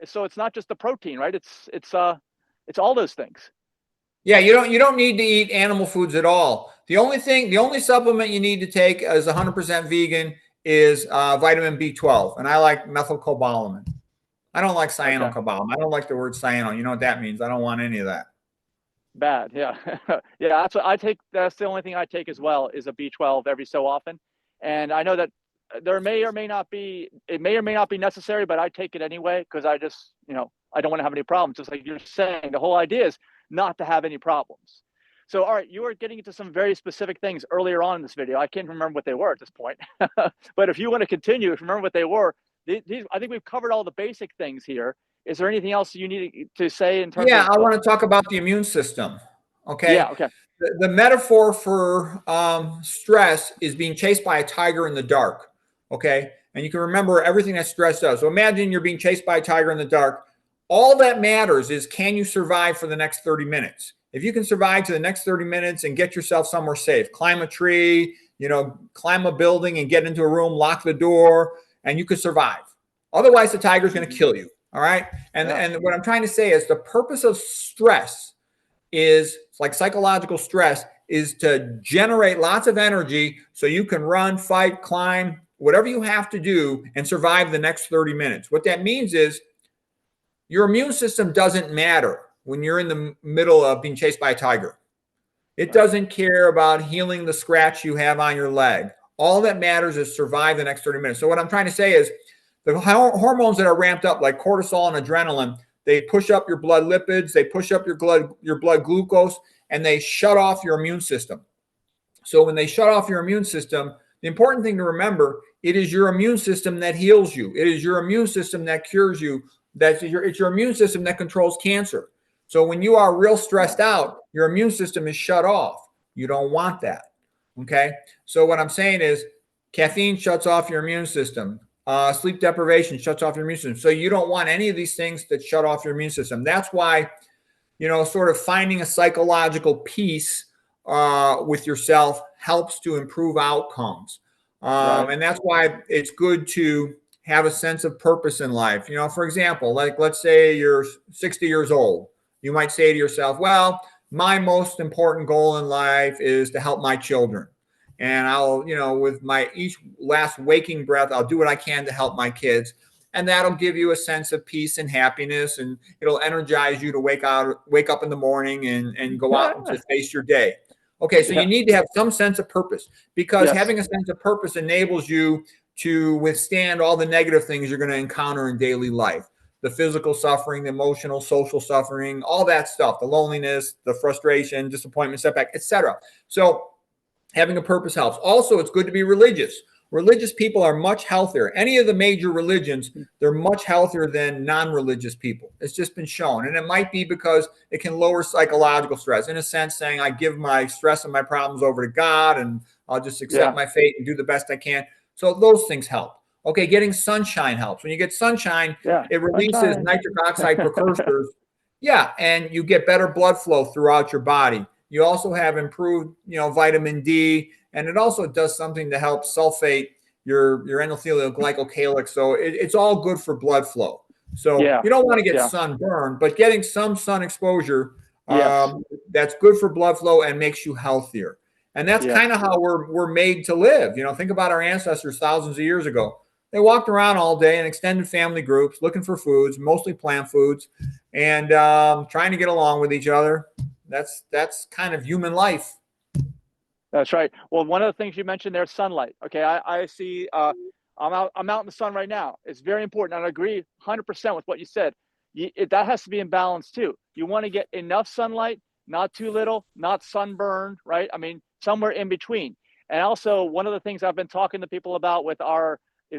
So it's not just the protein, right? It's all those things.
Yeah, you don't need to eat animal foods at all. The only supplement you need to take as 100% vegan is vitamin B12, and I like methylcobalamin. I don't like cyanocobalamin. I don't like the word cyano. You know what that means? I don't want any of that.
Bad, yeah. Yeah, that's what I take. That's the only thing I take as well, is a B12 every so often. And I know that it may or may not be necessary, but I take it anyway, because I just, I don't want to have any problems. Just like you're saying, the whole idea is not to have any problems. So, all right, you were getting into some very specific things earlier on in this video. I can't remember what they were at this point. But if you want to continue, if you remember what they were, I think we've covered all the basic things here. Is there anything else you need to say in terms of?
Yeah, I want to talk about the immune system. Okay.
Yeah, okay.
The metaphor for stress is being chased by a tiger in the dark. Okay. And you can remember everything that stress does. So imagine you're being chased by a tiger in the dark. All that matters is, can you survive for the next 30 minutes? If you can survive to the next 30 minutes and get yourself somewhere safe, climb a tree, climb a building and get into a room, lock the door, and you could survive. Otherwise, the tiger's going to kill you. All right. And what I'm trying to say is, the purpose of stress is, like psychological stress, is to generate lots of energy so you can run, fight, climb, whatever you have to do, and survive the next 30 minutes. What that means is, your immune system doesn't matter when you're in the middle of being chased by a tiger. It doesn't care about healing the scratch you have on your leg. All that matters is survive the next 30 minutes. So what I'm trying to say is, the hormones that are ramped up, like cortisol and adrenaline, they push up your blood lipids, they push up your blood glucose, and they shut off your immune system. So when they shut off your immune system, the important thing to remember, it is your immune system that heals you. It is your immune system that cures you. It's your immune system that controls cancer. So when you are real stressed out, your immune system is shut off. You don't want that. Okay. So what I'm saying is, caffeine shuts off your immune system. Sleep deprivation shuts off your immune system. So you don't want any of these things that shut off your immune system. That's why sort of finding a psychological peace with yourself helps to improve outcomes.
Right.
And that's why it's good to have a sense of purpose in life. For example, like let's say you're 60 years old. You might say to yourself, well, my most important goal in life is to help my children. And I'll, with my each last waking breath, I'll do what I can to help my kids. And that'll give you a sense of peace and happiness, and it'll energize you to wake up in the morning and go out and to face your day. Okay, so you need to have some sense of purpose, because having a sense of purpose enables you to withstand all the negative things you're going to encounter in daily life. The physical suffering, the emotional, social suffering, all that stuff, the loneliness, the frustration, disappointment, setback, etc. So having a purpose helps. Also, it's good to be religious. Religious people are much healthier. Any of the major religions, they're much healthier than non-religious people. It's just been shown. And it might be because it can lower psychological stress. In a sense, saying I give my stress and my problems over to God, and I'll just accept my fate and do the best I can. So those things help. Okay, getting sunshine helps. When you get sunshine, it releases nitric oxide precursors. And you get better blood flow throughout your body. You also have improved, vitamin D, and it also does something to help sulfate your endothelial glycocalyx. So it's all good for blood flow. So you don't want to get sunburned, but getting some sun exposure, that's good for blood flow and makes you healthier. And that's kind of how we're made to live. Think about our ancestors thousands of years ago. They walked around all day in extended family groups, looking for foods, mostly plant foods, and trying to get along with each other. That's kind of human life.
That's right. Well, one of the things you mentioned there, sunlight. Okay, I see. I'm out in the sun right now. It's very important, and I agree 100% with what you said. That has to be in balance too. You want to get enough sunlight, not too little, not sunburned, right? I mean, somewhere in between. And also, one of the things I've been talking to people about with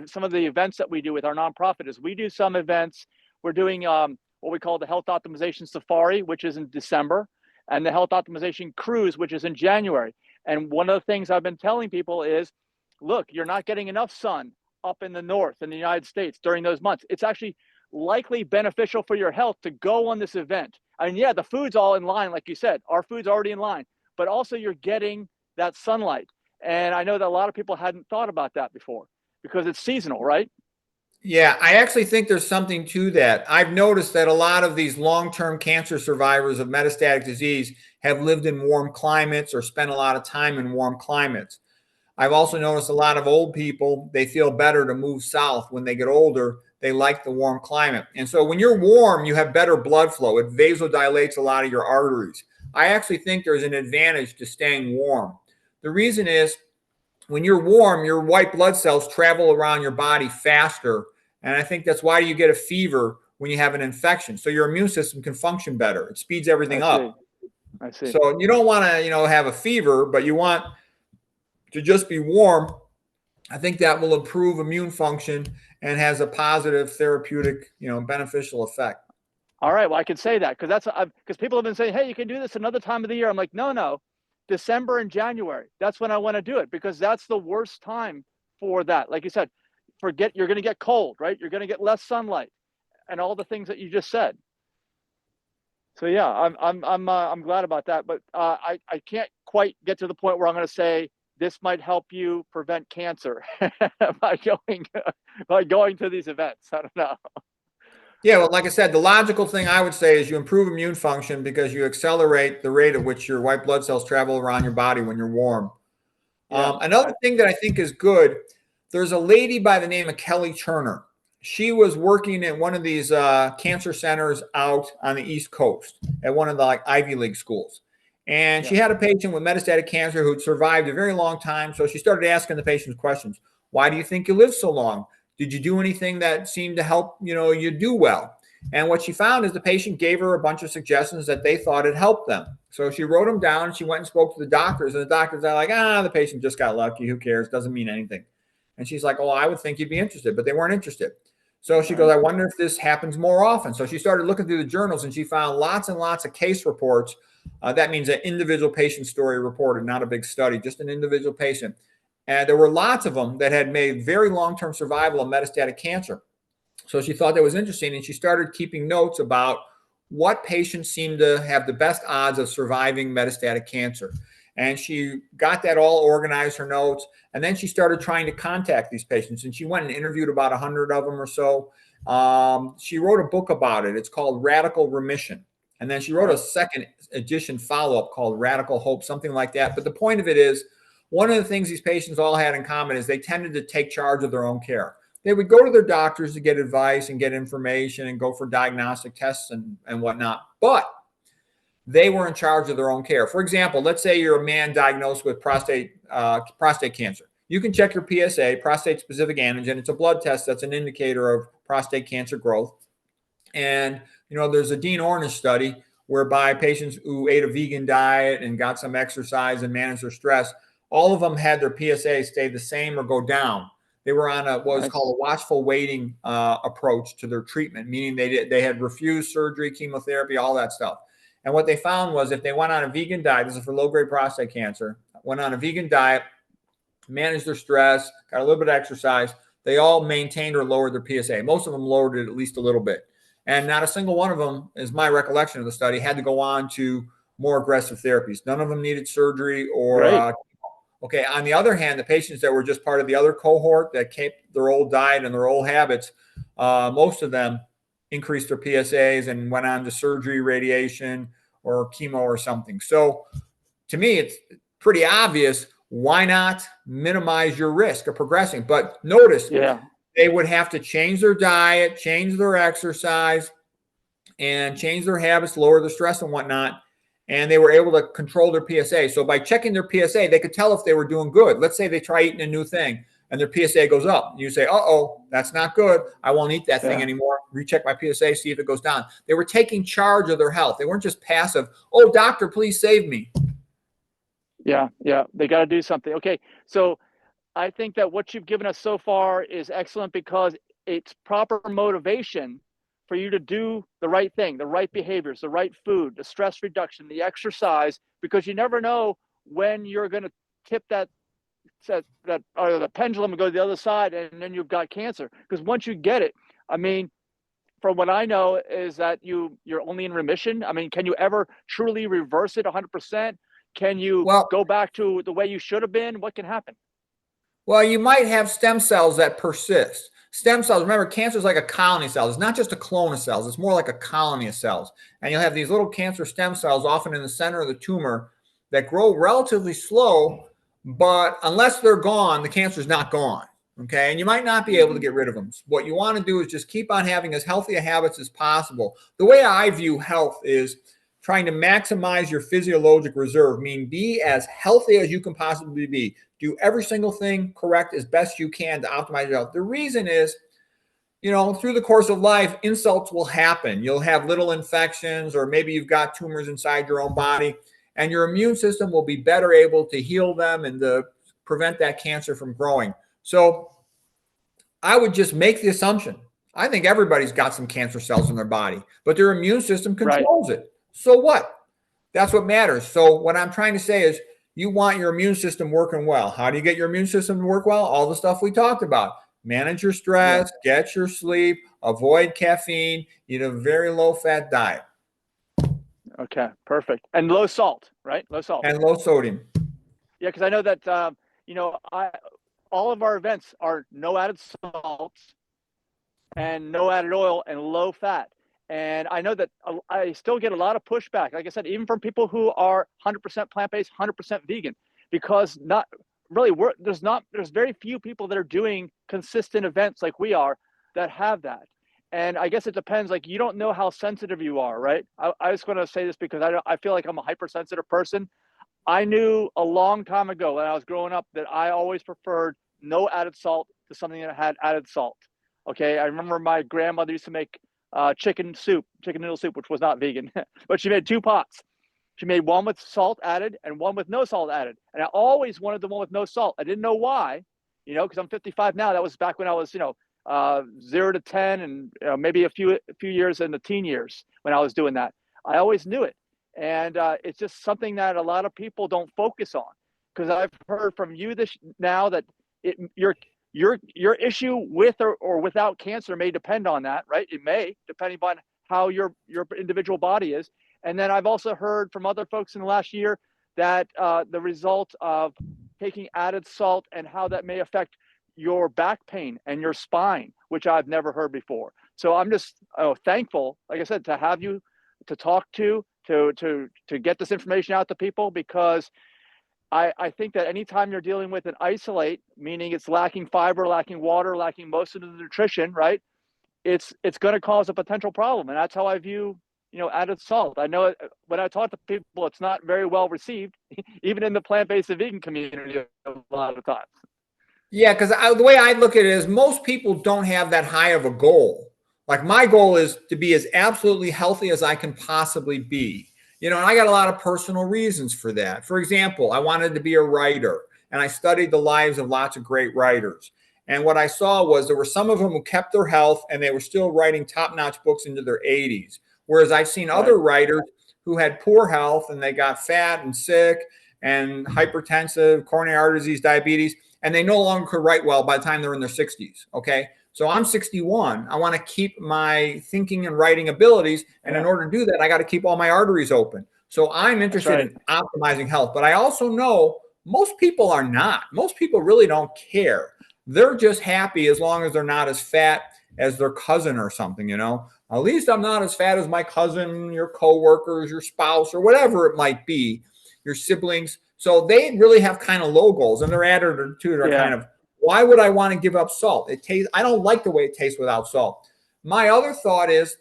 some of the events that we do with our nonprofit is we do some events. We're doing what we call the Health Optimization Safari, which is in December, and the Health Optimization Cruise, which is in January. And one of the things I've been telling people is, look, you're not getting enough sun up in the north in the United States during those months. It's actually likely beneficial for your health to go on this event. I mean, the food's all in line, like you said. Our food's already in line, but also you're getting that sunlight. And I know that a lot of people hadn't thought about that before because it's seasonal, right?
Yeah, I actually think there's something to that. I've noticed that a lot of these long-term cancer survivors of metastatic disease have lived in warm climates or spent a lot of time in warm climates. I've also noticed a lot of old people, they feel better to move south when they get older. They like the warm climate. And so when you're warm, you have better blood flow. It vasodilates a lot of your arteries. I actually think there's an advantage to staying warm. The reason is when you're warm, your white blood cells travel around your body faster. And I think that's why you get a fever when you have an infection. So your immune system can function better. It speeds everything up.
I see.
So you don't want to, have a fever, but you want to just be warm. I think that will improve immune function and has a positive therapeutic, beneficial effect.
All right. Well, I can say that because people have been saying, hey, you can do this another time of the year. I'm like, no. December and January. That's when I want to do it because that's the worst time for that. Like you said, you're going to get cold, right? You're going to get less sunlight and all the things that you just said. So yeah, I'm glad about that, but I can't quite get to the point where I'm going to say this might help you prevent cancer by going to these events. I don't know.
Yeah, well, like I said, the logical thing I would say is you improve immune function because you accelerate the rate at which your white blood cells travel around your body when you're warm. Another thing that I think is good, there's a lady by the name of Kelly Turner. She was working at one of these cancer centers out on the East Coast at one of the Ivy League schools. And she had a patient with metastatic cancer who'd survived a very long time. So she started asking the patients questions. Why do you think you lived so long? Did you do anything that seemed to help, you do well? And what she found is the patient gave her a bunch of suggestions that they thought had helped them. So she wrote them down and she went and spoke to the doctors. And the doctors are like, the patient just got lucky. Who cares? Doesn't mean anything. And she's like, I would think you'd be interested, but they weren't interested. So she goes, I wonder if this happens more often. So she started looking through the journals and she found lots and lots of case reports. That means an individual patient story reported, not a big study, just an individual patient. And there were lots of them that had made very long-term survival of metastatic cancer. So she thought that was interesting, and she started keeping notes about what patients seem to have the best odds of surviving metastatic cancer. And she got that all organized, her notes, and then she started trying to contact these patients. And she went and interviewed about 100 of them or so. She wrote a book about it. It's called Radical Remission. And then she wrote a second edition follow-up called Radical Hope, something like that. But the point of it is, one of the things these patients all had in common is they tended to take charge of their own care. They would go to their doctors to get advice and get information and go for diagnostic tests and whatnot. But they were in charge of their own care. For example, let's say you're a man diagnosed with prostate cancer. You can check your PSA, prostate-specific antigen. It's a blood test that's an indicator of prostate cancer growth. And, there's a Dean Ornish study whereby patients who ate a vegan diet and got some exercise and managed their stress, all of them had their PSA stay the same or go down. They were on what was called a watchful waiting approach to their treatment, meaning they had refused surgery, chemotherapy, all that stuff. And what they found was if they went on a vegan diet, this is for low-grade prostate cancer, went on a vegan diet, managed their stress, got a little bit of exercise, they all maintained or lowered their PSA. Most of them lowered it at least a little bit. And not a single one of them, is my recollection of the study, had to go on to more aggressive therapies. None of them needed surgery or okay. On the other hand, the patients that were just part of the other cohort that kept their old diet and their old habits, most of them increased their PSAs and went on to surgery, radiation, or chemo or something. So to me, it's pretty obvious. Why not minimize your risk of progressing? But notice, they would have to change their diet, change their exercise, and change their habits, lower their stress and whatnot. And they were able to control their PSA. So by checking their PSA, they could tell if they were doing good. Let's say they try eating a new thing and their PSA goes up. You say, uh-oh, that's not good. I won't eat that thing anymore. Recheck my PSA, see if it goes down. They were taking charge of their health. They weren't just passive. Oh, doctor, please save me.
Yeah. They got to do something. Okay. So I think that what you've given us so far is excellent because it's proper motivation for you to do the right thing, the right behaviors, the right food, the stress reduction, the exercise, because you never know when you're going to tip that or the pendulum and go to the other side, and then you've got cancer. Because once you get it, I mean, from what I know is that you're only in remission. I mean, can you ever truly reverse it 100%? Can you go back to the way you should have been? What can happen?
Well, you might have stem cells that persist. Stem cells, remember, cancer is like a colony of cells. It's not just a clone of cells. It's more like a colony of cells. And you'll have these little cancer stem cells often in the center of the tumor that grow relatively slow, but unless they're gone, the cancer is not gone. Okay. And you might not be able to get rid of them. What you want to do is just keep on having as healthy a habits as possible. The way I view health is trying to maximize your physiologic reserve, meaning be as healthy as you can possibly be. Do every single thing correct as best you can to optimize your health. The reason is, through the course of life, insults will happen. You'll have little infections, or maybe you've got tumors inside your own body, and your immune system will be better able to heal them and to prevent that cancer from growing. So I would just make the assumption. I think everybody's got some cancer cells in their body, but their immune system controls it. So what? That's what matters. So what I'm trying to say is you want your immune system working well. How do you get your immune system to work well? All the stuff we talked about. Manage your stress, get your sleep, avoid caffeine, eat a very low-fat diet.
Okay, perfect. And low salt, right? Low salt.
And low sodium.
Yeah, because I know that, all of our events are no added salt and no added oil and low fat. And I know that I still get a lot of pushback, like I said, even from people who are 100% plant-based, 100% vegan, because there's very few people that are doing consistent events like we are that have that. And I guess it depends, like, you don't know how sensitive you are, right? I just want to say this because I feel like I'm a hypersensitive person. I knew a long time ago when I was growing up that I always preferred no added salt to something that had added salt. Okay, I remember my grandmother used to make chicken noodle soup, which was not vegan, but she made 2 pots. She made one with salt added and one with no salt added. And I always wanted the one with no salt. I didn't know why, because I'm 55 now. That was back when I was, 0 to 10 and maybe a few years in the teen years when I was doing that. I always knew it. And it's just something that a lot of people don't focus on, because I've heard from you now that your issue with or without cancer may depend on that, right? It may, depending on how your individual body is. And then I've also heard from other folks in the last year that the result of taking added salt and how that may affect your back pain and your spine, which I've never heard before. So I'm just thankful, like I said, to have you to talk to get this information out to people, because I think that anytime you're dealing with an isolate, meaning it's lacking fiber, lacking water, lacking most of the nutrition, right? It's going to cause a potential problem. And that's how I view, added salt. I know when I talk to people, it's not very well received, even in the plant-based and vegan community a lot of times.
Yeah, because the way I look at it is most people don't have that high of a goal. Like my goal is to be as absolutely healthy as I can possibly be. And I got a lot of personal reasons for that. For example, I wanted to be a writer, and I studied the lives of lots of great writers. And what I saw was there were some of them who kept their health and they were still writing top-notch books into their 80s. Whereas I've seen other writers who had poor health and they got fat and sick and hypertensive, coronary artery disease, diabetes, and they no longer could write well by the time they're in their 60s. Okay. So I'm 61. I want to keep my thinking and writing abilities. And in order to do that, I got to keep all my arteries open. So I'm interested in optimizing health. But I also know most people are not. Most people really don't care. They're just happy as long as they're not as fat as their cousin or something, At least I'm not as fat as my cousin, your coworkers, your spouse, or whatever it might be, your siblings. So they really have kind of low goals, and their attitude are kind of, why would I want to give up salt? I don't like the way it tastes without salt. My other thought is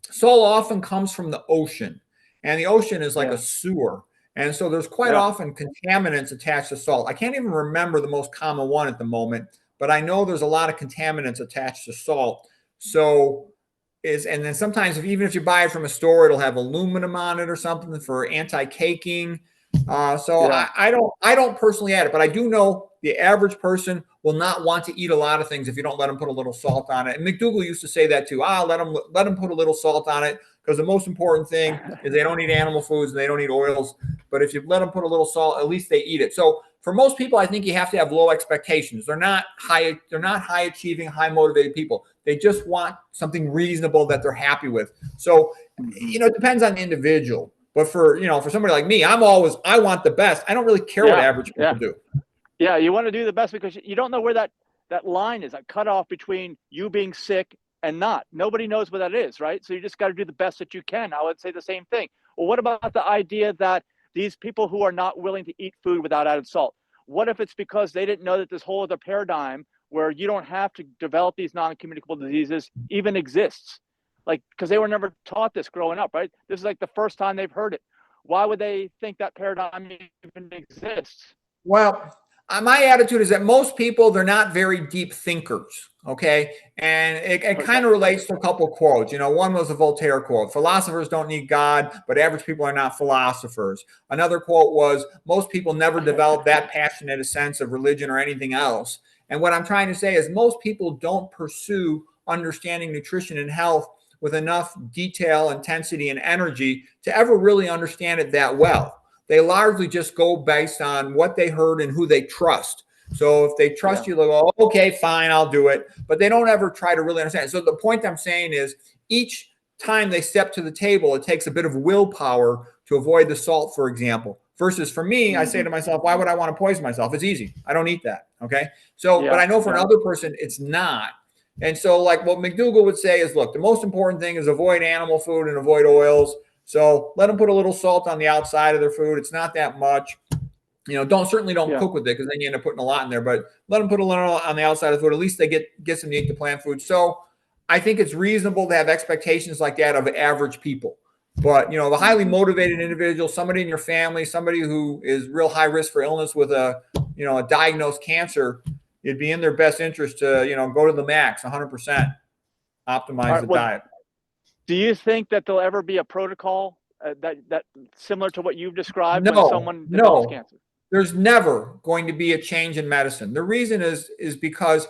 salt often comes from the ocean, and the ocean is like a sewer. And so there's quite often contaminants attached to salt. I can't even remember the most common one at the moment, but I know there's a lot of contaminants attached to salt. And then sometimes even if you buy it from a store, it'll have aluminum on it or something for anti-caking. I don't personally add it, but I do know the average person will not want to eat a lot of things if you don't let them put a little salt on it. And McDougall used to say that too. Let them put a little salt on it, because the most important thing is they don't eat animal foods and they don't eat oils. But if you let them put a little salt, at least they eat it. So for most people, I think you have to have low expectations. They're not high achieving, high motivated people. They just want something reasonable that they're happy with. So, it depends on the individual. But for somebody like me, I want the best. I don't really care what average people do.
Yeah, you want to do the best because you don't know where that line is, that cutoff between you being sick and not. Nobody knows what that is, right? So you just got to do the best that you can. I would say the same thing. Well, what about the idea that these people who are not willing to eat food without added salt, what if it's because they didn't know that this whole other paradigm where you don't have to develop these non-communicable diseases even exists? Like, because they were never taught this growing up, right? This is like the first time they've heard it. Why would they think that paradigm even exists?
Well, my attitude is that most people, they're not very deep thinkers, okay? And it kind of relates to a couple of quotes. One was a Voltaire quote: philosophers don't need God, but average people are not philosophers. Another quote was, most people never develop that passionate a sense of religion or anything else. And what I'm trying to say is most people don't pursue understanding nutrition and health with enough detail, intensity, and energy to ever really understand it that well. They largely just go based on what they heard and who they trust. So if they trust you, they'll go, okay, fine, I'll do it. But they don't ever try to really understand. So the point I'm saying is each time they step to the table, it takes a bit of willpower to avoid the salt, for example. Versus for me, I say to myself, why would I want to poison myself? It's easy. I don't eat that. Okay. So, but I know for another person, it's not. And so like what McDougall would say is, look, the most important thing is avoid animal food and avoid oils. So let them put a little salt on the outside of their food. It's not that much. Certainly don't cook with it, because then you end up putting a lot in there, but let them put a little on the outside of the food. At least they get them to eat the plant food. So I think it's reasonable to have expectations like that of average people. But, the highly motivated individual, somebody in your family, somebody who is real high risk for illness with a diagnosed cancer, it'd be in their best interest to, go to the max, 100%, optimize the diet.
Do you think that there'll ever be a protocol that similar to what you've described when someone develops cancer?
There's never going to be a change in medicine. The reason is because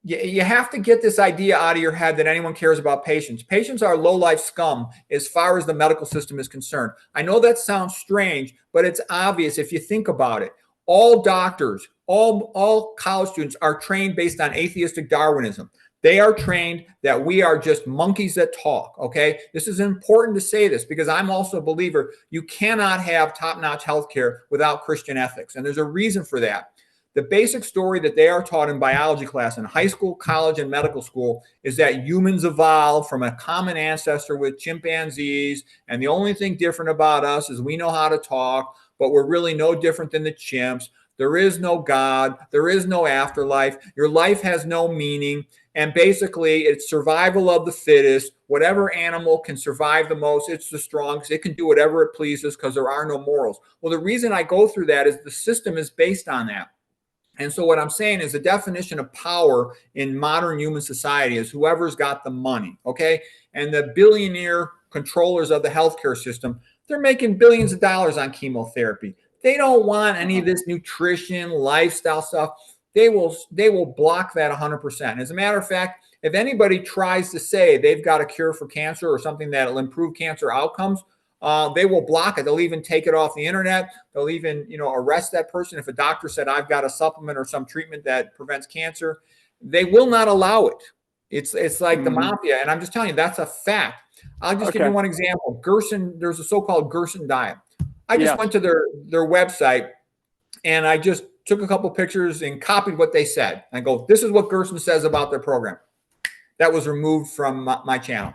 you have to get this idea out of your head that anyone cares about patients. Patients are low-life scum as far as the medical system is concerned. I know that sounds strange, but it's obvious if you think about it. All doctors, all college students are trained based on atheistic Darwinism. They are trained that we are just monkeys that talk, okay? This is important to say this because I'm also a believer you cannot have top-notch healthcare without Christian ethics, and there's a reason for that. The basic story that they are taught in biology class in high school, college, and medical school is that humans evolved from a common ancestor with chimpanzees, and the only thing different about us is we know how to talk, but we're really no different than the chimps. There is no God. There is no afterlife. Your life has no meaning. And basically, it's survival of the fittest. Whatever animal can survive the most, it's the strongest. It can do whatever it pleases because there are no morals. Well, the reason I go through that is the system is based on that. And so what I'm saying is the definition of power in modern human society is whoever's got the money, okay? And the billionaire controllers of the healthcare system, they're making billions of dollars on chemotherapy. They don't want any of this nutrition, lifestyle stuff. They will block that 100%. As a matter of fact, if anybody tries to say they've got a cure for cancer or something that will improve cancer outcomes, they will block it. They'll even take it off the internet. They'll even, arrest that person. If a doctor said, I've got a supplement or some treatment that prevents cancer, they will not allow it. It's like the mafia. And I'm just telling you, that's a fact. I'll just give you one example. Gerson, there's a so-called Gerson diet. I just went to their website and I just took a couple pictures and copied what they said. I go, this is what Gerson says about their program. That was removed from my channel.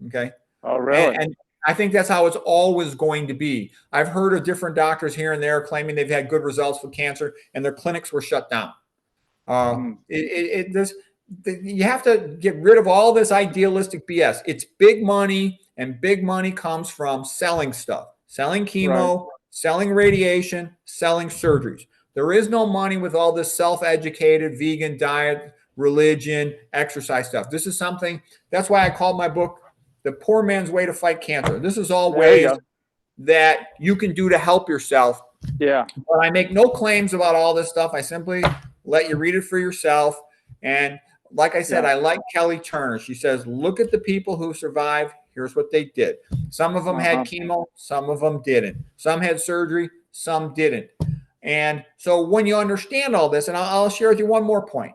Okay.
Oh, really?
And I think that's how it's always going to be. I've heard of different doctors here and there claiming they've had good results with cancer and their clinics were shut down. You have to get rid of all this idealistic BS. It's big money, and big money comes from selling stuff, selling chemo, selling radiation, selling surgeries. There is no money with all this self-educated vegan diet, religion, exercise stuff. This is something, that's why I called my book The Poor Man's Way to Fight Cancer. This is all ways that you can do to help yourself.
Yeah.
But I make no claims about all this stuff. I simply let you read it for yourself. And like I said, I like Kelly Turner. She says, look at the people who survived. Here's what they did. Some of them had chemo. Some of them didn't. Some had surgery. Some didn't. And so when you understand all this, and I'll share with you one more point.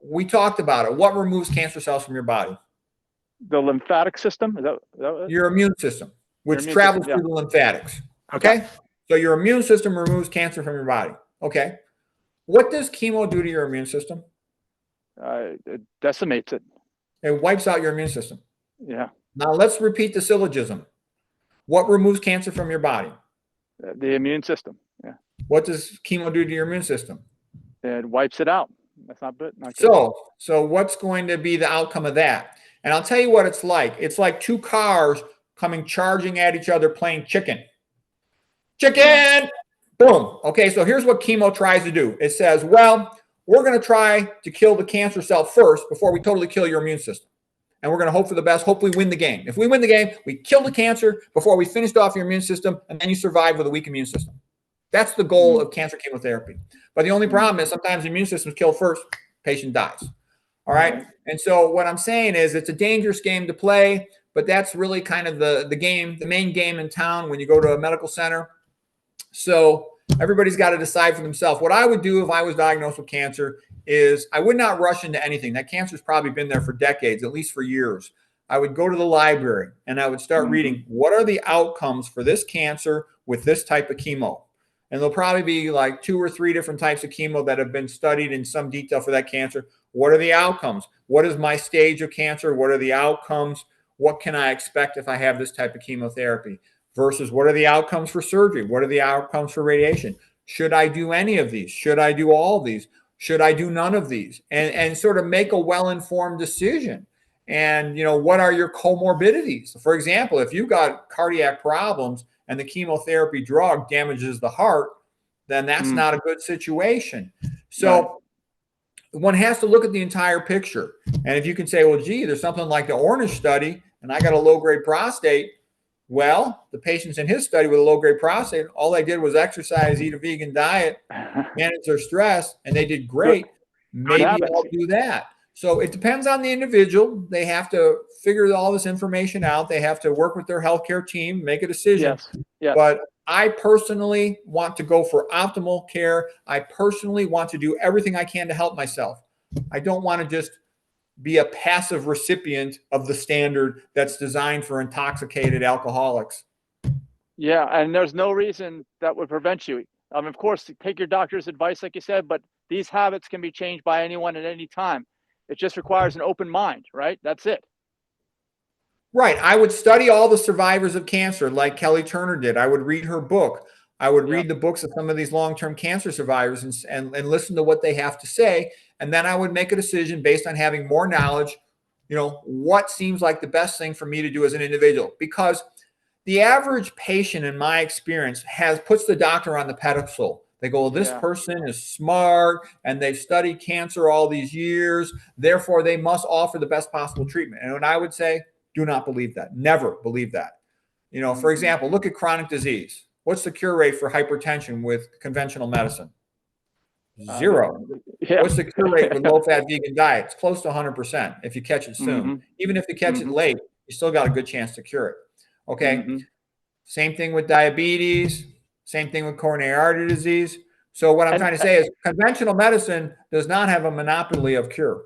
We talked about it. What removes cancer cells from your body?
The lymphatic system? Is that
your immune system, which travels through the lymphatics. Okay? So your immune system removes cancer from your body. Okay. What does chemo do to your immune system?
It decimates it.
It wipes out your immune system.
Yeah.
Now let's repeat the syllogism. What removes cancer from your body?
The immune system. Yeah.
What does chemo do to your immune system?
It wipes it out. That's not good.
So what's going to be the outcome of that? And I'll tell you what it's like. It's like two cars coming charging at each other playing chicken. Chicken! Boom. Okay, so here's what chemo tries to do. It says, well, we're going to try to kill the cancer cell first before we totally kill your immune system. And we're going to hope for the best, hope we win the game. If we win the game, we kill the cancer before we finished off your immune system, and then you survive with a weak immune system. That's the goal of cancer chemotherapy. But the only problem is sometimes the immune system is killed first, patient dies. All right. And so what I'm saying is it's a dangerous game to play, but that's really kind of the game, the main game in town when you go to a medical center. So everybody's got to decide for themselves. What I would do if I was diagnosed with cancer is I would not rush into anything. That cancer's probably been there for decades, at least for years. I would go to the library and I would start reading, what are the outcomes for this cancer with this type of chemo? And there'll probably be like 2 or 3 different types of chemo that have been studied in some detail for that cancer. What are the outcomes? What is my stage of cancer? What are the outcomes? What can I expect if I have this type of chemotherapy? Versus what are the outcomes for surgery? What are the outcomes for radiation? Should I do any of these? Should I do all of these? Should I do none of these? And sort of make a well-informed decision. And, what are your comorbidities? For example, if you've got cardiac problems and the chemotherapy drug damages the heart, then that's not a good situation. So one has to look at the entire picture. And if you can say, well, gee, there's something like the Ornish study, and I got a low-grade prostate. Well, the patients in his study with a low-grade prostate, all they did was exercise, eat a vegan diet, manage their stress, and they did great. Maybe I'll do that. So it depends on the individual. They have to figure all this information out. They have to work with their healthcare team, make a decision.
Yes.
But I personally want to go for optimal care. I personally want to do everything I can to help myself. I don't want to just be a passive recipient of the standard that's designed for intoxicated alcoholics.
Yeah, and there's no reason that would prevent you. Of course, take your doctor's advice, like you said, but these habits can be changed by anyone at any time. It just requires an open mind, right? That's it.
Right. I would study all the survivors of cancer like Kelly Turner did. I would read her book. I would read the books of some of these long-term cancer survivors and listen to what they have to say. And then I would make a decision based on having more knowledge, what seems like the best thing for me to do as an individual. Because the average patient, in my experience, puts the doctor on the pedestal. They go, well, this person is smart and they've studied cancer all these years. Therefore, they must offer the best possible treatment. And what I would say, do not believe that. Never believe that. For example, look at chronic disease. What's the cure rate for hypertension with conventional medicine? 0. What's the cure rate with low-fat vegan diet? It's close to 100% if you catch it soon. Even if you catch it late, you still got a good chance to cure it. Okay. Same thing with diabetes. Same thing with coronary artery disease. So what I'm trying to say is conventional medicine does not have a monopoly of cure.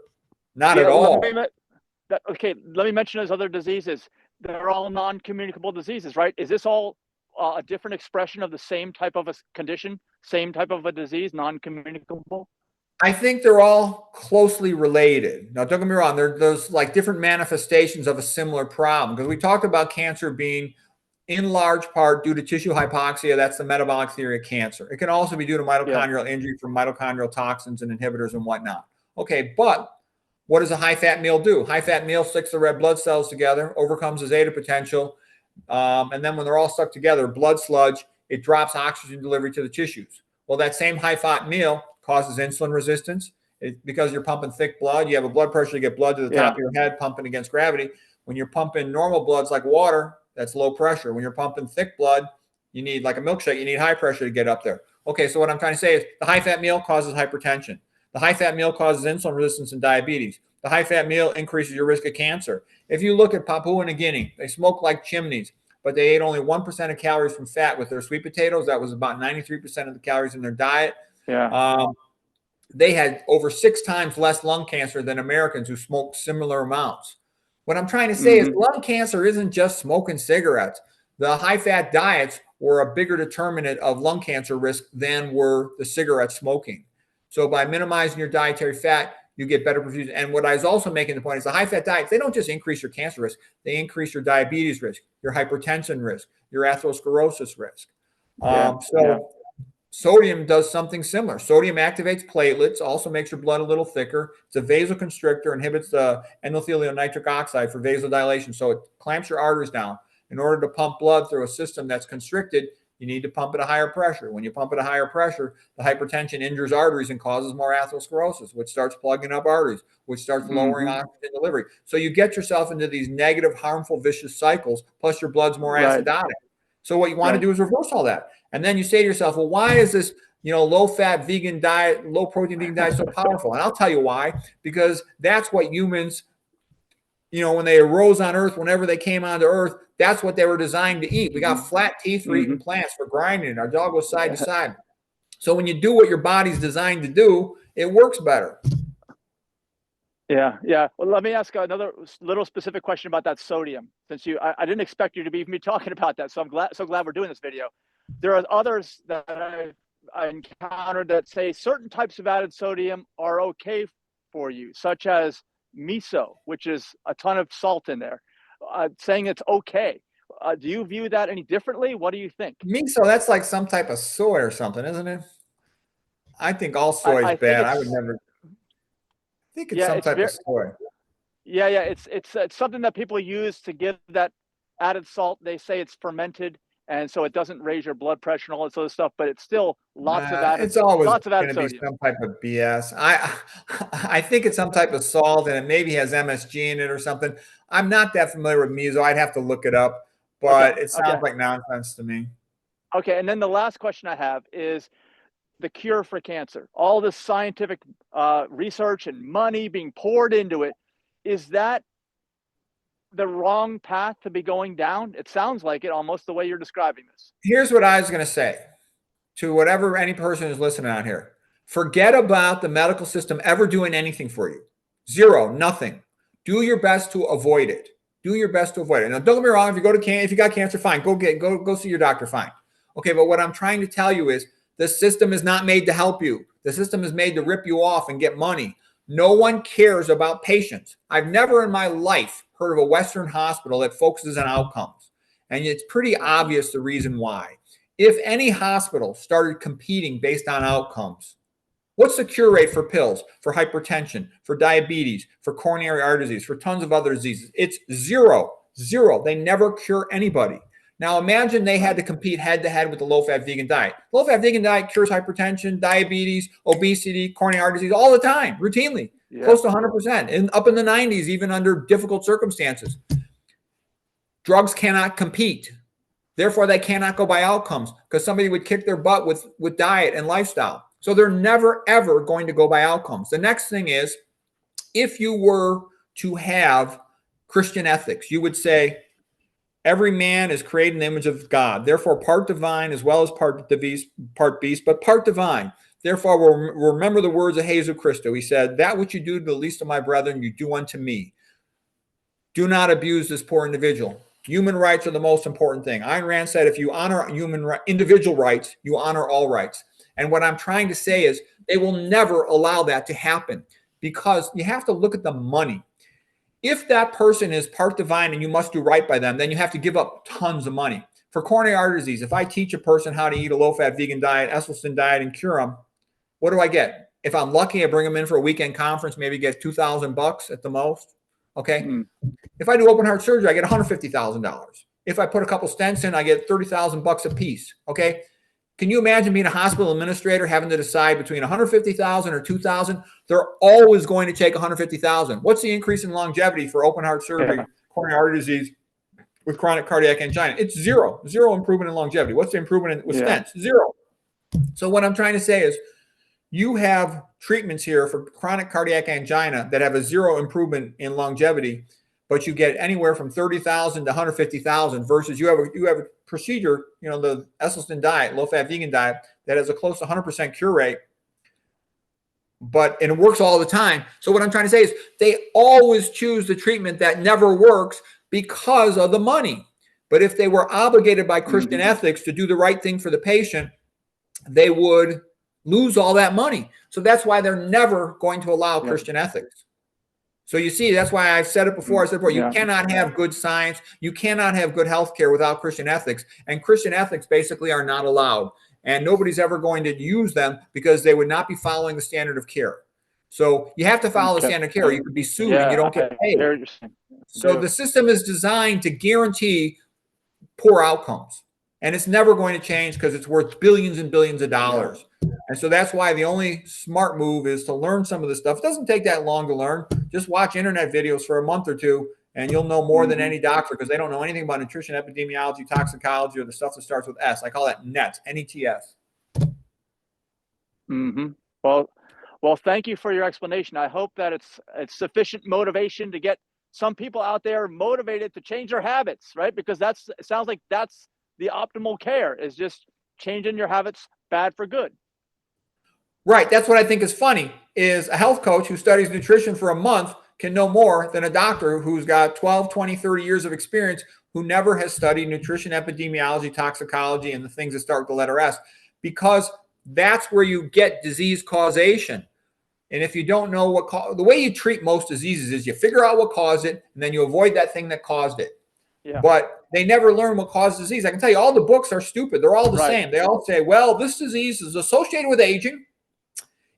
Not at all.
Let me mention those other diseases. They're all non-communicable diseases, right? Is this all a different expression of the same type of a condition, same type of a disease, non-communicable?
I think they're all closely related. Now, don't get me wrong. There's like different manifestations of a similar problem, because we talked about cancer being in large part due to tissue hypoxia. That's the metabolic theory of cancer. It can also be due to mitochondrial injury from mitochondrial toxins and inhibitors and whatnot. Okay, but what does a high-fat meal do? High-fat meal sticks the red blood cells together, overcomes the zeta potential, and then when they're all stuck together, blood sludge, it drops oxygen delivery to the tissues. Well, that same high-fat meal causes insulin resistance. Because you're pumping thick blood, you have a blood pressure to get blood to the top of your head, pumping against gravity. When you're pumping normal bloods like water, that's low pressure. When you're pumping thick blood, you need, like a milkshake, you need high pressure to get up there. Okay, so what I'm trying to say is the high-fat meal causes hypertension. The high-fat meal causes insulin resistance and diabetes. The high-fat meal increases your risk of cancer. If you look at Papua New Guinea, they smoke like chimneys, but they ate only 1% of calories from fat with their sweet potatoes. That was about 93% of the calories in their diet. They had over 6 times less lung cancer than Americans who smoked similar amounts. What I'm trying to say is lung cancer isn't just smoking cigarettes. The high-fat diets were a bigger determinant of lung cancer risk than were the cigarette smoking. So by minimizing your dietary fat, you get better perfusion. And what I was also making the point is the high-fat diets, they don't just increase your cancer risk. They increase your diabetes risk, your hypertension risk, your atherosclerosis risk. Sodium does something similar. Sodium activates platelets, also makes your blood a little thicker. It's a vasoconstrictor, inhibits the endothelial nitric oxide for vasodilation. So it clamps your arteries down. In order to pump blood through a system that's constricted, you need to pump at a higher pressure. When you pump at a higher pressure, the hypertension injures arteries and causes more atherosclerosis, which starts plugging up arteries, which starts lowering oxygen delivery. So you get yourself into these negative, harmful, vicious cycles, plus your blood's more acidotic. So what you want to do is reverse all that. And then you say to yourself, well, why is this, low-fat vegan diet, low-protein vegan diet so powerful? And I'll tell you why. Because that's what humans, when they arose on Earth, whenever they came onto Earth, that's what they were designed to eat. We got flat teeth for eating plants, for grinding. Our dog goes side to side. So when you do what your body's designed to do, it works better.
Yeah. Well, let me ask another little specific question about that sodium. Since I didn't expect you to be talking about that, so I'm glad we're doing this video. There are others that I encountered that say certain types of added sodium are okay for you, such as miso, which is a ton of salt in there, saying it's okay. Do you view that any differently? What do you think?
Miso, that's like some type of soy or something, isn't it? I think all soy is bad. I would never. I think it's some type of soy.
Yeah. It's something that people use to give that added salt. They say it's fermented, and so it doesn't raise your blood pressure and all this other stuff. But it's still lots of added.
It's always
lots of added
going to be
sodium.
some type of BS. I think it's some type of salt, and it maybe has MSG in it or something. I'm not that familiar with miso. I'd have to look it up, but it sounds like nonsense to me.
Okay, and then the last question I have is the cure for cancer. All this scientific research and money being poured into it, is that the wrong path to be going down? It sounds like it, almost the way you're describing this.
Here's what I was going to say to any person who's listening out here. Forget about the medical system ever doing anything for you. Zero, nothing. Do your best to avoid it. Do your best to avoid it. Now, don't get me wrong. If you got cancer, fine. Go see your doctor. Fine. Okay, but what I'm trying to tell you is the system is not made to help you. The system is made to rip you off and get money. No one cares about patients. I've never in my life heard of a Western hospital that focuses on outcomes. And it's pretty obvious the reason why. If any hospital started competing based on outcomes, what's the cure rate for pills, for hypertension, for diabetes, for coronary artery disease, for tons of other diseases? It's zero. They never cure anybody. Now imagine they had to compete head-to-head with the low-fat vegan diet. Low-fat vegan diet cures hypertension, diabetes, obesity, coronary artery disease all the time, routinely, close to 100%, and up in the 90s, even under difficult circumstances. Drugs cannot compete. Therefore, they cannot go by outcomes because somebody would kick their butt with diet and lifestyle. So they're never, ever going to go by outcomes. The next thing is, if you were to have Christian ethics, you would say, every man is created in the image of God, therefore part divine as well as part beast, but part divine. Therefore, we'll remember the words of Jesus Christ. He said, that which you do to the least of my brethren, you do unto me. Do not abuse this poor individual. Human rights are the most important thing. Ayn Rand said, if you honor individual rights, you honor all rights. And what I'm trying to say is they will never allow that to happen because you have to look at the money. If that person is part divine and you must do right by them, then you have to give up tons of money. For coronary artery disease, if I teach a person how to eat a low-fat vegan diet, Esselstyn diet, and cure them, what do I get? If I'm lucky, I bring them in for a weekend conference, maybe get $2,000 at the most. Okay. If I do open heart surgery, I get $150,000. If I put a couple stents in, I get $30,000 a piece. Okay. Can you imagine being a hospital administrator having to decide between $150,000 or $2,000? They're always going to take $150,000. What's the increase in longevity for open heart surgery, coronary artery disease with chronic cardiac angina? It's zero improvement in longevity. What's the improvement with stents? Zero. So what I'm trying to say is you have treatments here for chronic cardiac angina that have a zero improvement in longevity, but you get anywhere from $30,000 to $150,000 versus you have a procedure, the Esselstyn diet, low-fat vegan diet, that has a close to 100% cure rate, and it works all the time. So what I'm trying to say is they always choose the treatment that never works because of the money. But if they were obligated by Christian ethics to do the right thing for the patient, they would lose all that money. So that's why they're never going to allow Christian ethics. So you see, that's why I've said it before. You cannot have good science. You cannot have good healthcare without Christian ethics. And Christian ethics basically are not allowed. And nobody's ever going to use them because they would not be following the standard of care. So you have to follow the standard of care. You could be sued and you don't get paid. So the system is designed to guarantee poor outcomes. And it's never going to change because it's worth billions and billions of dollars. And so that's why the only smart move is to learn some of this stuff. It doesn't take that long to learn. Just watch internet videos for a month or two, and you'll know more than any doctor because they don't know anything about nutrition, epidemiology, toxicology, or the stuff that starts with S. I call that NETS, N-E-T-S.
Well, thank you for your explanation. I hope that it's sufficient motivation to get some people out there motivated to change their habits, right? Because it sounds like that's the optimal care, is just changing your habits bad for good.
Right. That's what I think is funny, is a health coach who studies nutrition for a month can know more than a doctor who's got 12, 20, 30 years of experience who never has studied nutrition, epidemiology, toxicology, and the things that start with the letter S, because that's where you get disease causation. And if you don't know the way you treat most diseases is you figure out what caused it, and then you avoid that thing that caused it. But they never learn what causes disease. I can tell you all the books are stupid. They're all the same. They all say, well, this disease is associated with aging.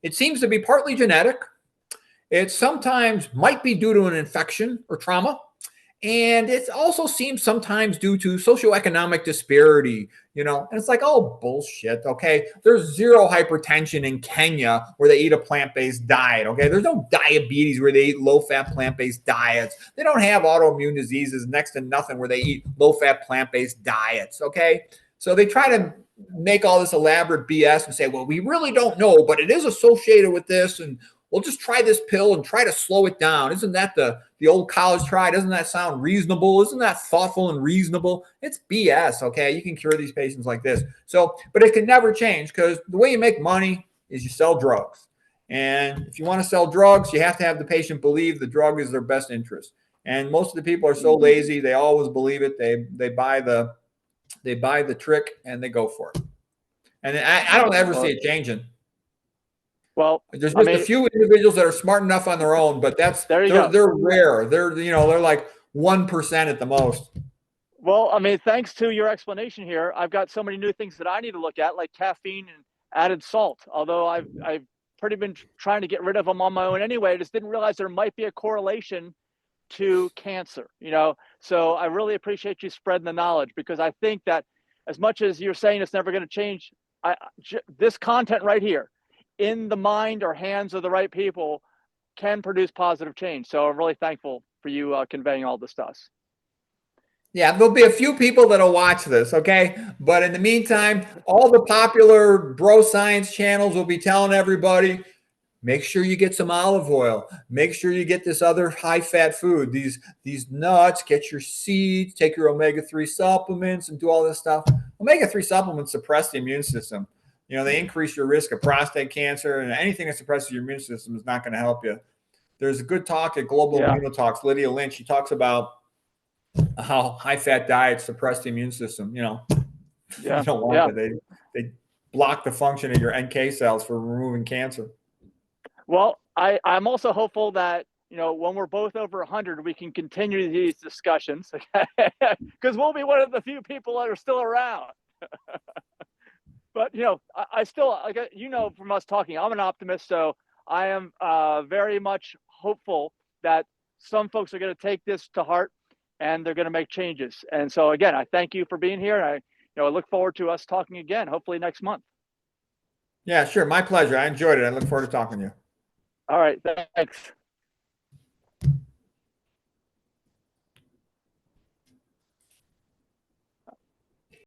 It seems to be partly genetic. It sometimes might be due to an infection or trauma. And it also seems sometimes due to socioeconomic disparity, and it's like, oh, bullshit. Okay. There's zero hypertension in Kenya where they eat a plant-based diet. Okay. There's no diabetes where they eat low-fat plant-based diets. They don't have autoimmune diseases, next to nothing, where they eat low-fat plant-based diets. Okay. So they try to make all this elaborate BS and say, well, we really don't know, but it is associated with this. And we'll just try this pill and try to slow it down. Isn't that the old college try? Doesn't that sound reasonable? Isn't that thoughtful and reasonable? It's BS, okay? You can cure these patients like this. So, but it can never change because the way you make money is you sell drugs. And if you want to sell drugs, you have to have the patient believe the drug is their best interest. And most of the people are so lazy, they always believe it. They buy the trick and they go for it. And I don't ever see it changing.
Well,
there's just a few individuals that are smart enough on their own, but they're rare. They're like 1% at the most.
Well, I mean, thanks to your explanation here, I've got so many new things that I need to look at, like caffeine and added salt. Although I've pretty been trying to get rid of them on my own anyway. I just didn't realize there might be a correlation to cancer, So I really appreciate you spreading the knowledge, because I think that as much as you're saying it's never going to change, this content right here in the mind or hands of the right people can produce positive change. So I'm really thankful for you conveying all this to us.
Yeah, there'll be a few people that'll watch this, okay? But in the meantime, all the popular bro science channels will be telling everybody, make sure you get some olive oil. Make sure you get this other high-fat food, these nuts, get your seeds, take your omega-3 supplements, and do all this stuff. Omega-3 supplements suppress the immune system. They increase your risk of prostate cancer, and anything that suppresses your immune system is not going to help you. There's a good talk at Global Immunotalks. Lydia Lynch, she talks about how high-fat diets suppress the immune system. You don't want that. They block the function of your NK cells for removing cancer.
Well, I'm also hopeful that, when we're both over 100, we can continue these discussions, because we'll be one of the few people that are still around. But, I still, from us talking, I'm an optimist. So I am very much hopeful that some folks are going to take this to heart and they're going to make changes. And so, again, I thank you for being here. And I look forward to us talking again, hopefully next month.
Yeah, sure. My pleasure. I enjoyed it. I look forward to talking to you.
All right. Thanks.